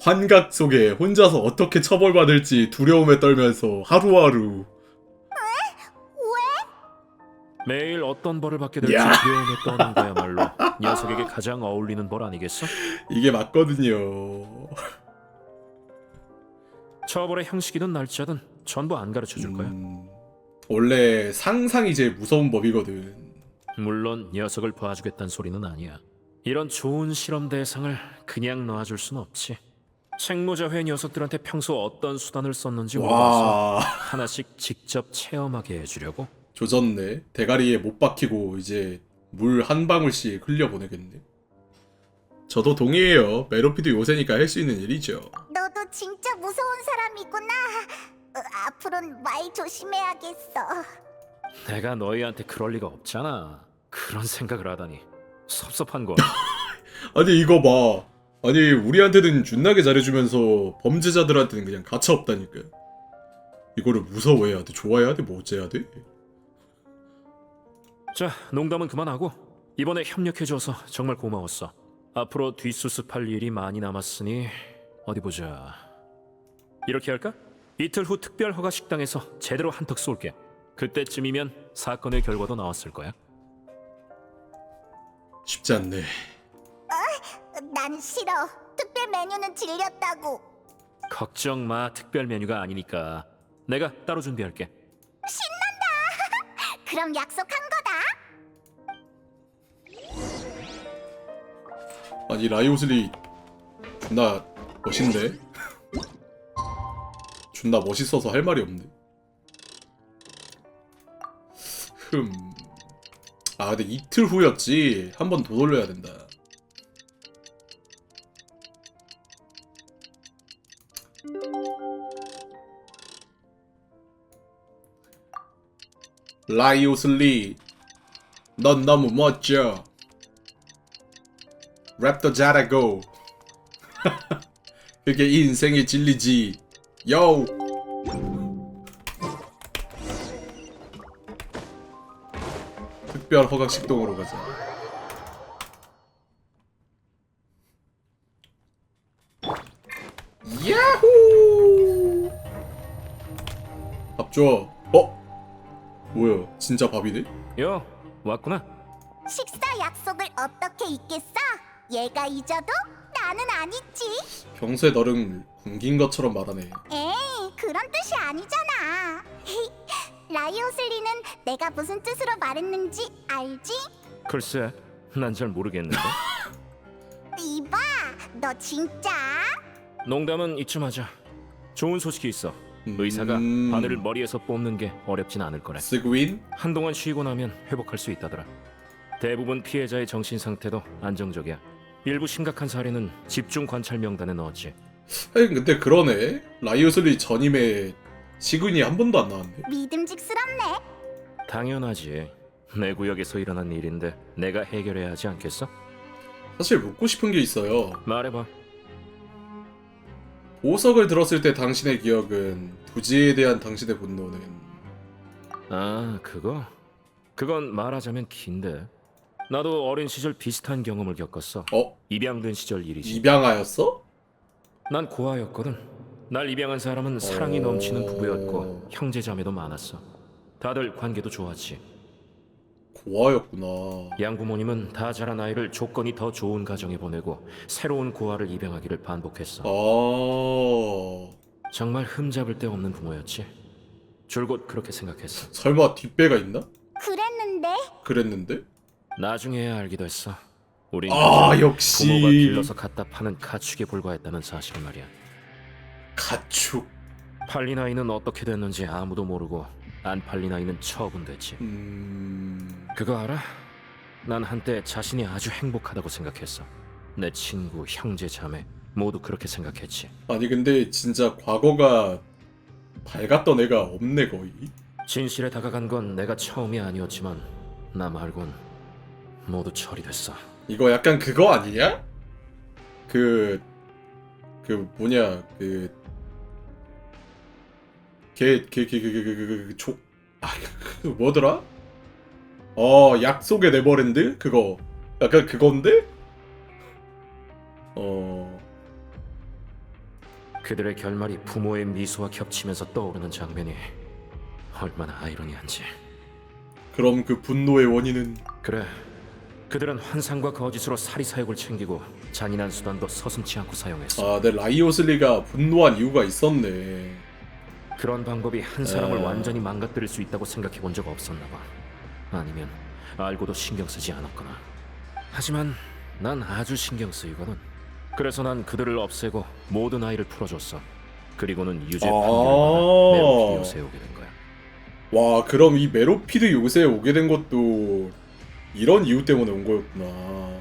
환각 속에 혼자서 어떻게 처벌받을지 두려움에 떨면서 하루하루. 매일 어떤 벌을 받게 될지 야. 두려움에 떠는 거야말로 녀석에게 가장 어울리는 벌 아니겠어? 이게 맞거든요. 처벌의 형식이든 날짜든 전부 안 가르쳐줄 거야. 원래 상상이 제일 무서운 법이거든. 물론 녀석을 봐주겠다는 소리는 아니야. 이런 좋은 실험 대상을 그냥 놔줄 순 없지. 책모자회 녀석들한테 평소 어떤 수단을 썼는지 와. 물어봐서 하나씩 직접 체험하게 해주려고. 조졌네. 대가리에 못 박히고 이제 물 한 방울씩 흘려보내겠네. 저도 동의해요. 메로피드 요새니까 할 수 있는 일이죠. 너도 진짜 무서운 사람이구나. 앞으로는 말 조심해야겠어. 내가 너희한테 그럴 리가 없잖아. 그런 생각을 하다니 섭섭한 걸. 아니 이거 봐. 아니 우리한테는 준나게 잘해주면서 범죄자들한테는 그냥 가차 없다니까. 이거를 무서워해야 돼? 좋아해야 돼? 뭐 어째야 돼? 자, 농담은 그만하고 이번에 협력해줘서 정말 고마웠어. 앞으로 뒷수습할 일이 많이 남았으니 어디 보자. 이렇게 할까? 이틀 후 특별 허가 식당에서 제대로 한턱 쏠게. 그때쯤이면 사건의 결과도 나왔을 거야. 쉽지 않네. 난 싫어. 특별 메뉴는 질렸다고. 걱정 마, 특별 메뉴가 아니니까. 내가 따로 준비할게. 신난다. 그럼 약속한 거다. 아니 라이오슬리 존나 멋있네. 존나 멋있어서 할 말이 없네. 아 근데 이틀 후였지. 한 번 더 돌려야 된다. 라이오슬리, 넌 너무 멋져. 랩도 잘하고. 그게 인생의 진리지. 요. 특별 허각 식동으로 가자. 야호! 밥 줘. 뭐야? 진짜 밥이네? 여 왔구나. 식사 약속을 어떻게 잊겠어? 얘가 잊어도 나는 안 잊지. 평소에 너를 굶긴 것처럼 말하네. 에이, 그런 뜻이 아니잖아. 라이오슬리는 내가 무슨 뜻으로 말했는지 알지? 글쎄, 난 잘 모르겠는데. 이봐, 너 진짜? 농담은 이쯤 하자. 좋은 소식이 있어. 의사가 바늘을 머리에서 뽑는 게 어렵진 않을 거래. 스그윈? 한동안 쉬고 나면 회복할 수 있다더라. 대부분 피해자의 정신 상태도 안정적이야. 일부 심각한 사례는 집중 관찰 명단에 넣었지. 아니 근데 그러네. 라이오슬리 전임에 시그윈이 한 번도 안 나왔네. 믿음직스럽네. 당연하지. 내 구역에서 일어난 일인데 내가 해결해야 하지 않겠어? 사실 묻고 싶은 게 있어요. 말해봐. 보석을 들었을 때 당신의 기억은 부지에 대한 당신의 분노는 아, 그거? 그건 말하자면 긴데. 나도 어린 시절 비슷한 경험을 겪었어. 입양된 시절 일이지. 입양하였어? 난 고아였거든. 날 입양한 사람은 사랑이 넘치는 부부였고 형제자매도 많았어. 다들 관계도 좋았지. 고아였구나. 양부모님은 다 자란 아이를 조건이 더 좋은 가정에 보내고 새로운 고아를 입양하기를 반복했어. 정말 흠잡을 데 없는 부모였지. 줄곧 그렇게 생각했어. 설마 뒷배가 있나? 그랬는데? 나중에야 알게 됐어. 우린 역시 부모가 길러서 갖다 파는 가축에 불과했다는 사실을 말이야. 가축. 팔린 아이는 어떻게 됐는지 아무도 모르고 안 팔린 아이는 처분됐지. 그거 알아? 난 한때 자신이 아주 행복하다고 생각했어. 내 친구, 형제, 자매 모두 그렇게 생각했지. 아니 근데 진짜 과거가 밝았던 애가 없네 거의. 진실에 다가간 건 내가 처음이 아니었지만 나 말곤 모두 처리됐어. 이거 약간 그거 아니냐? 그 뭐냐 뭐더라? 약속의 네버랜드? 그거 약간 그건데? 그들의 결말이 부모의 미소와 겹치면서 떠오르는 장면이 얼마나 아이러니한지. 그럼 그 분노의 원인은? 그래, 그들은 환상과 거짓으로 사리사욕을 챙기고 잔인한 수단도 서슴지 않고 사용했어. 내 라이오슬리가 분노한 이유가 있었네. 그런 방법이 한 사람을 완전히 망가뜨릴 수 있다고 생각해 본 적 없었나 봐. 아니면 알고도 신경 쓰지 않았거나. 하지만 난 아주 신경 쓰이거든. 그래서 난 그들을 없애고 모든 아이를 풀어줬어. 그리고는 유죄 판결을 받아 메로피드 요새에 오게 된 거야. 와, 그럼 이 메로피드 요새에 오게 된 것도 이런 이유 때문에 온 거였구나.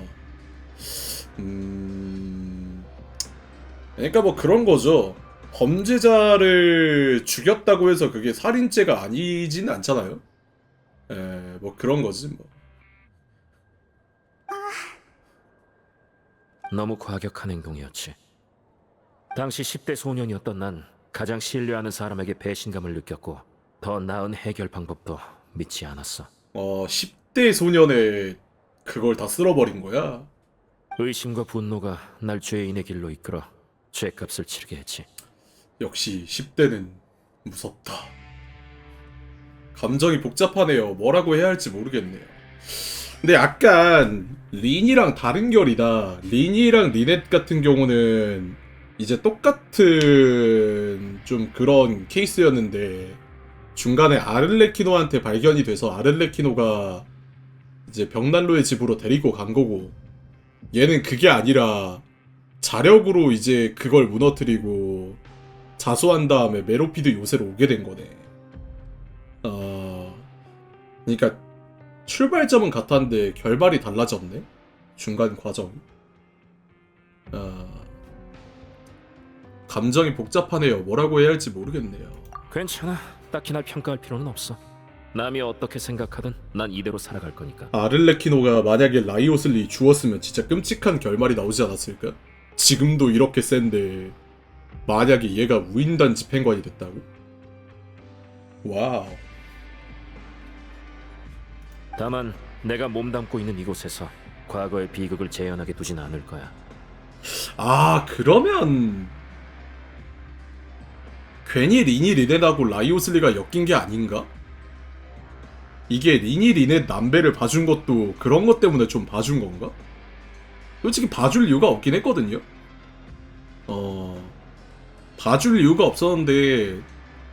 그러니까 뭐 그런 거죠. 범죄자를 죽였다고 해서 그게 살인죄가 아니진 않잖아요. 뭐 그런 거지 뭐. 너무 과격한 행동이었지. 당시 10대 소년이었던 난 가장 신뢰하는 사람에게 배신감을 느꼈고 더 나은 해결 방법도 믿지 않았어. 10대 소년에 그걸 다 쓸어버린 거야? 의심과 분노가 날 죄인의 길로 이끌어 죄값을 치르게 했지. 역시 10대는 무섭다. 감정이 복잡하네요. 뭐라고 해야 할지 모르겠네요. 근데 약간 린이랑 다른 결이다. 린이랑 리넷 같은 경우는 이제 똑같은 좀 그런 케이스였는데 중간에 아를레키노한테 발견이 돼서 아를레키노가 이제 벽난로의 집으로 데리고 간 거고, 얘는 그게 아니라 자력으로 이제 그걸 무너뜨리고 자수한 다음에 메로피드 요새로 오게 된 거네. 그러니까 출발점은 같았는데 결말이 달라졌네? 중간 과정. 감정이 복잡하네요. 뭐라고 해야 할지 모르겠네요. 괜찮아. 딱히 날 평가할 필요는 없어. 남이 어떻게 생각하든 난 이대로 살아갈 거니까. 아를레키노가 만약에 라이오슬리 죽었으면 진짜 끔찍한 결말이 나오지 않았을까? 지금도 이렇게 센데 만약에 얘가 우인단지 펜관이 됐다고? 와우. 다만 내가 몸담고 있는 이곳에서 과거의 비극을 재현하게 두진 않을 거야. 아, 그러면 괜히 리니 리넷하고 라이오슬리가 엮인 게 아닌가? 이게 리니 리넷 남배를 봐준 것도 그런 것 때문에 좀 봐준 건가? 솔직히 봐줄 이유가 없긴 했거든요. 봐줄 이유가 없었는데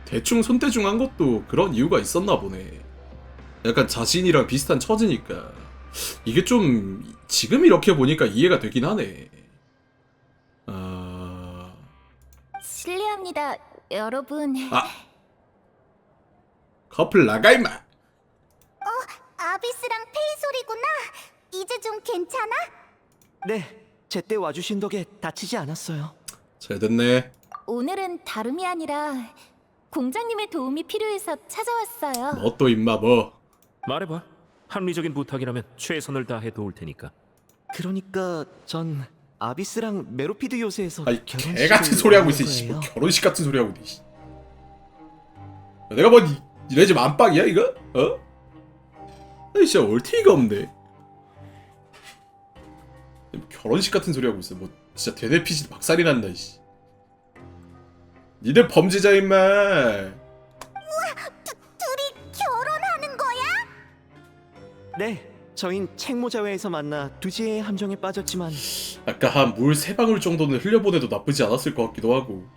대충 손대중 한 것도 그런 이유가 있었나 보네. 약간 자신이랑 비슷한 처지니까. 이게 좀 지금 이렇게 보니까 이해가 되긴 하네. 실례합니다, 여러분. 커플 나가 임마. 아비스랑 페이 소리구나. 이제 좀 괜찮아? 네, 제때 와주신 덕에 다치지 않았어요. 잘 됐네. 오늘은 다름이 아니라 공장님의 도움이 필요해서 찾아왔어요. 너 또 임마 뭐. 말해봐. 합리적인 부탁이라면 최선을 다해 도울 테니까. 그러니까 전 아비스랑 메로피드 요새에서 아이 결혼식을 개같은 소리 하고 있어. 올릴 씨. 뭐 거예요. 결혼식 같은 소리 하고 있어. 내가 뭐 니네 집 안방이야 이거? 아이 진짜 얼티가 없네. 결혼식 같은 소리 하고 있어. 뭐 진짜 대대피지 막살이 난다 이씨. 니들 범죄자 임마. 둘이 결혼하는 거야? 네, 저흰 책모자회에서 만나 두지의 함정에 빠졌지만 아까 한 물 3방울 정도는 흘려보내도 나쁘지 않았을 것 같기도 하고.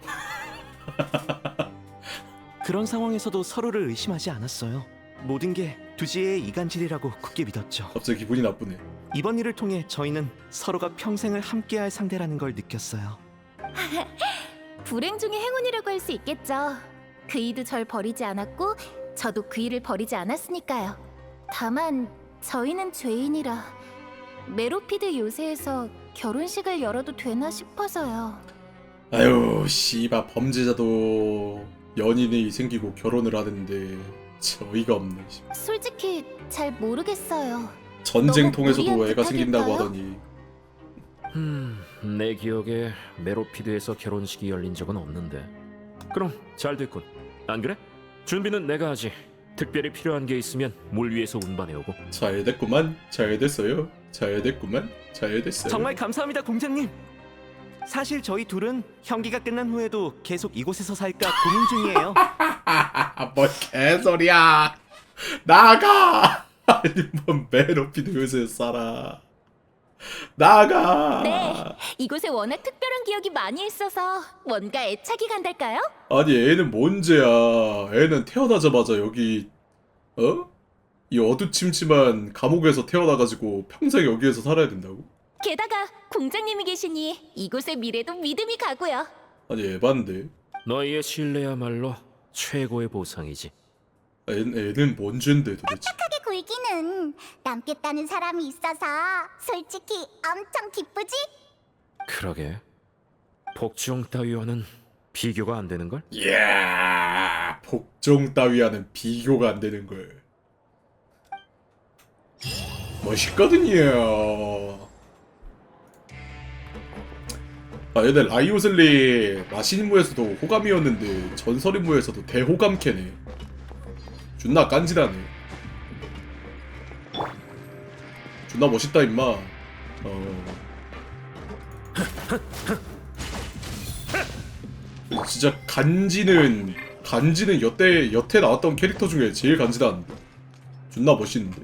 그런 상황에서도 서로를 의심하지 않았어요. 모든 게 두지의 이간질이라고 굳게 믿었죠. 갑자기 기분이 나쁘네. 이번 일을 통해 저희는 서로가 평생을 함께할 상대라는 걸 느꼈어요. 불행 중의 행운이라고 할 수 있겠죠. 그이도 절 버리지 않았고 저도 그이를 버리지 않았으니까요. 다만 저희는 죄인이라 메로피드 요새에서 결혼식을 열어도 되나 싶어서요. 아유 씨바 범죄자도 연인이 생기고 결혼을 하는데 참 어이가 없네. 솔직히 잘 모르겠어요. 전쟁통에서도 너무 애가 생긴다고 무리한 하더니. 내 기억에 메로피드에서 결혼식이 열린 적은 없는데. 그럼 잘 됐군. 안 그래? 준비는 내가 하지. 특별히 필요한 게 있으면 물 위에서 운반해오고. 잘 됐구만. 잘 됐어요. 잘 됐구만. 잘 됐어요. 정말 감사합니다, 공장님. 사실 저희 둘은 형기가 끝난 후에도 계속 이곳에서 살까 고민 중이에요. 뭘 개소리야. 나가. 아니 뭔 메로피드 요새 살아. 나가. 네, 이곳에 워낙 특별한 기억이 많이 있어서 뭔가 애착이 간달까요? 아니 애는 뭔 죄야. 애는 태어나자마자 여기 이 어두침침한 감옥에서 태어나가지고 평생 여기에서 살아야 된다고? 게다가 공장님이 계시니 이곳의 미래도 믿음이 가고요. 아니 에반데. 너희의 신뢰야말로 최고의 보상이지. 애는 뭔 죄인데 도대체. 착하게 굴기는 남겠다는 사람이 있어서 솔직히 엄청 기쁘지? 그러게. 복종 따위와는 비교가 안 되는걸? 이야 복종 따위와는 비교가 안 되는 걸. 멋있거든요. 아 얘네 라이오슬리 마신무에서도 호감이었는데 전설인무에서도 대호감캐네. 존나 깐지라네. 존나 멋있다 임마. 진짜 간지는 여태 나왔던 캐릭터 중에 제일 간지나는데. 존나 멋있는데.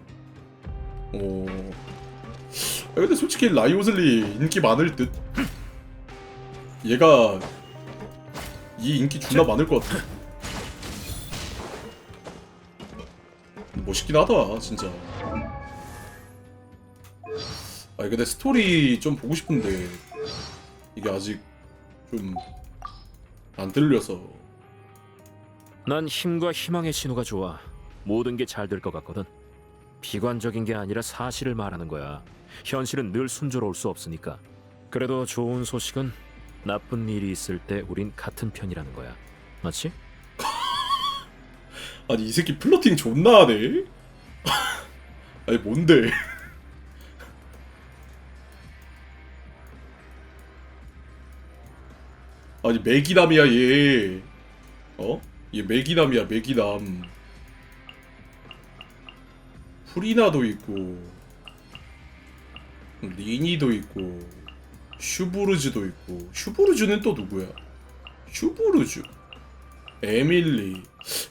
근데 솔직히 라이오슬리 인기 많을 듯. 얘가 이 인기 존나 많을 것 같아. 멋있긴 하다 진짜. 아니 근데 스토리 좀 보고 싶은데 이게 아직 좀 안 들려서. 난 힘과 희망의 신호가 좋아. 모든 게 잘 될 것 같거든. 비관적인 게 아니라 사실을 말하는 거야. 현실은 늘 순조로울 수 없으니까. 그래도 좋은 소식은 나쁜 일이 있을 때 우린 같은 편이라는 거야. 맞지? 아니 이 새끼 플러팅 존나 하네. 아니 뭔데? 아니 매기남이야 얘. 어? 얘 매기남이야 매기남. 프리나도 있고 리니도 있고 슈부르즈도 있고. 슈부르즈는 또 누구야? 슈부르즈 에밀리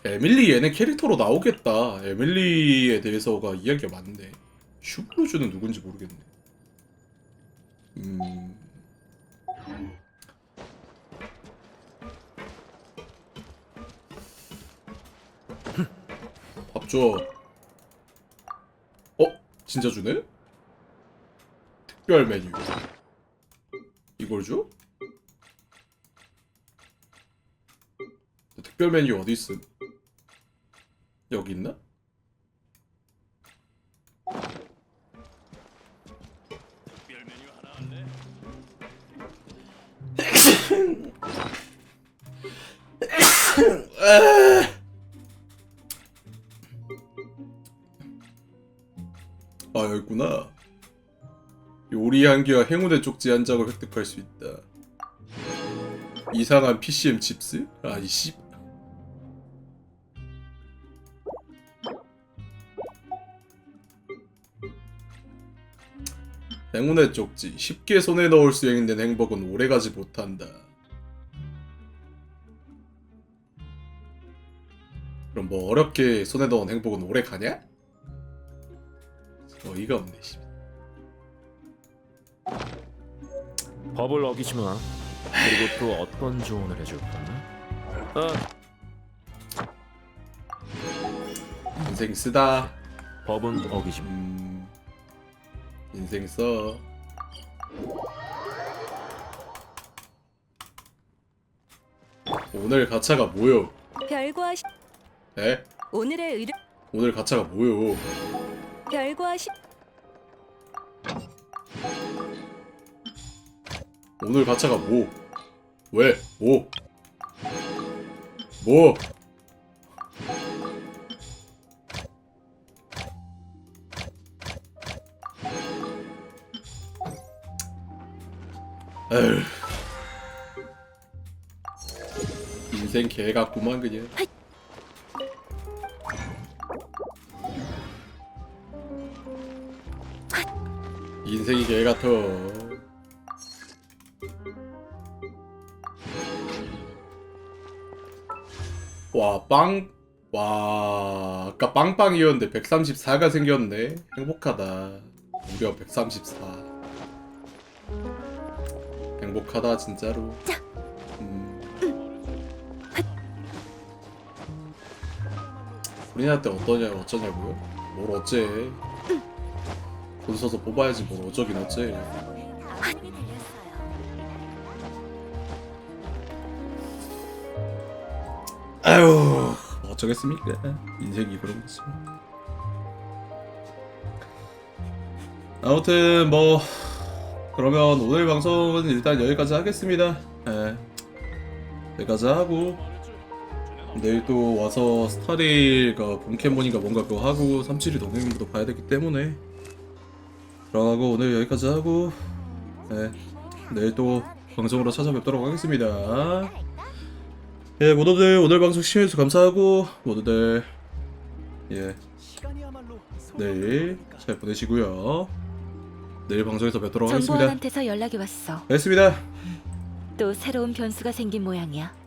얘네 캐릭터로 나오겠다. 에밀리에 대해서가 이야기가 많네. 슈부르즈는 누군지 모르겠네. 밥 줘. 진짜 주네? 특별 메뉴. 이걸 줘? 특별 메뉴 어디 있음? 여기 있나? 특별 메뉴 하나 안 돼? 아 여기 있구나. 요리 한개와 행운의 쪽지 한 장을 획득할 수 있다. 이상한 PCM 칩스? 아이 씨. 행운의 쪽지. 쉽게 손에 넣을 수 있는 행복은 오래가지 못한다. 그럼 뭐 어렵게 손에 넣은 행복은 오래 가냐? 어이가 없네. 씨. 법을 어기지 마. 그리고 또 어떤 조언을 해줄까? 인생 쓰다. 법은 어기지 마. 인생 써. 오늘 가차가 뭐요? 별거하시. 에? 오늘의 의뢰. 오늘 가차가 뭐요? 별거하시. 오늘 가차가 뭐? 왜? 뭐? 뭐? 에휴. 인생 개 같구만 그냥. 인생이 개 같아. 와, 아까 빵빵이었는데 134가 생겼네. 행복하다. 무려 134. 행복하다 진짜로. 우리나라 때 어쩌냐고요? 뭘 어째? 돈 써서 뽑아야지 뭘 어쩌긴 어째. 아유, 어쩌겠습니까? 인생이 그런 거지. 아무튼 뭐 그러면 오늘 방송은 일단 여기까지 하겠습니다. 네. 여기까지 하고 내일 또 와서 스타레일과 본캐몬인가 뭔가 그거 하고 372 동행도 봐야 되기 때문에 들어가고 오늘 여기까지 하고 네. 내일 또 방송으로 찾아뵙도록 하겠습니다. 예, 모두들 오늘 방송 시청해주셔서 감사하고 모두들 예 내일 잘 보내시고요. 내일 방송에서 뵙도록 하겠습니다. 정보원한테서 연락이 왔어. 알겠습니다. 또 새로운 변수가 생긴 모양이야.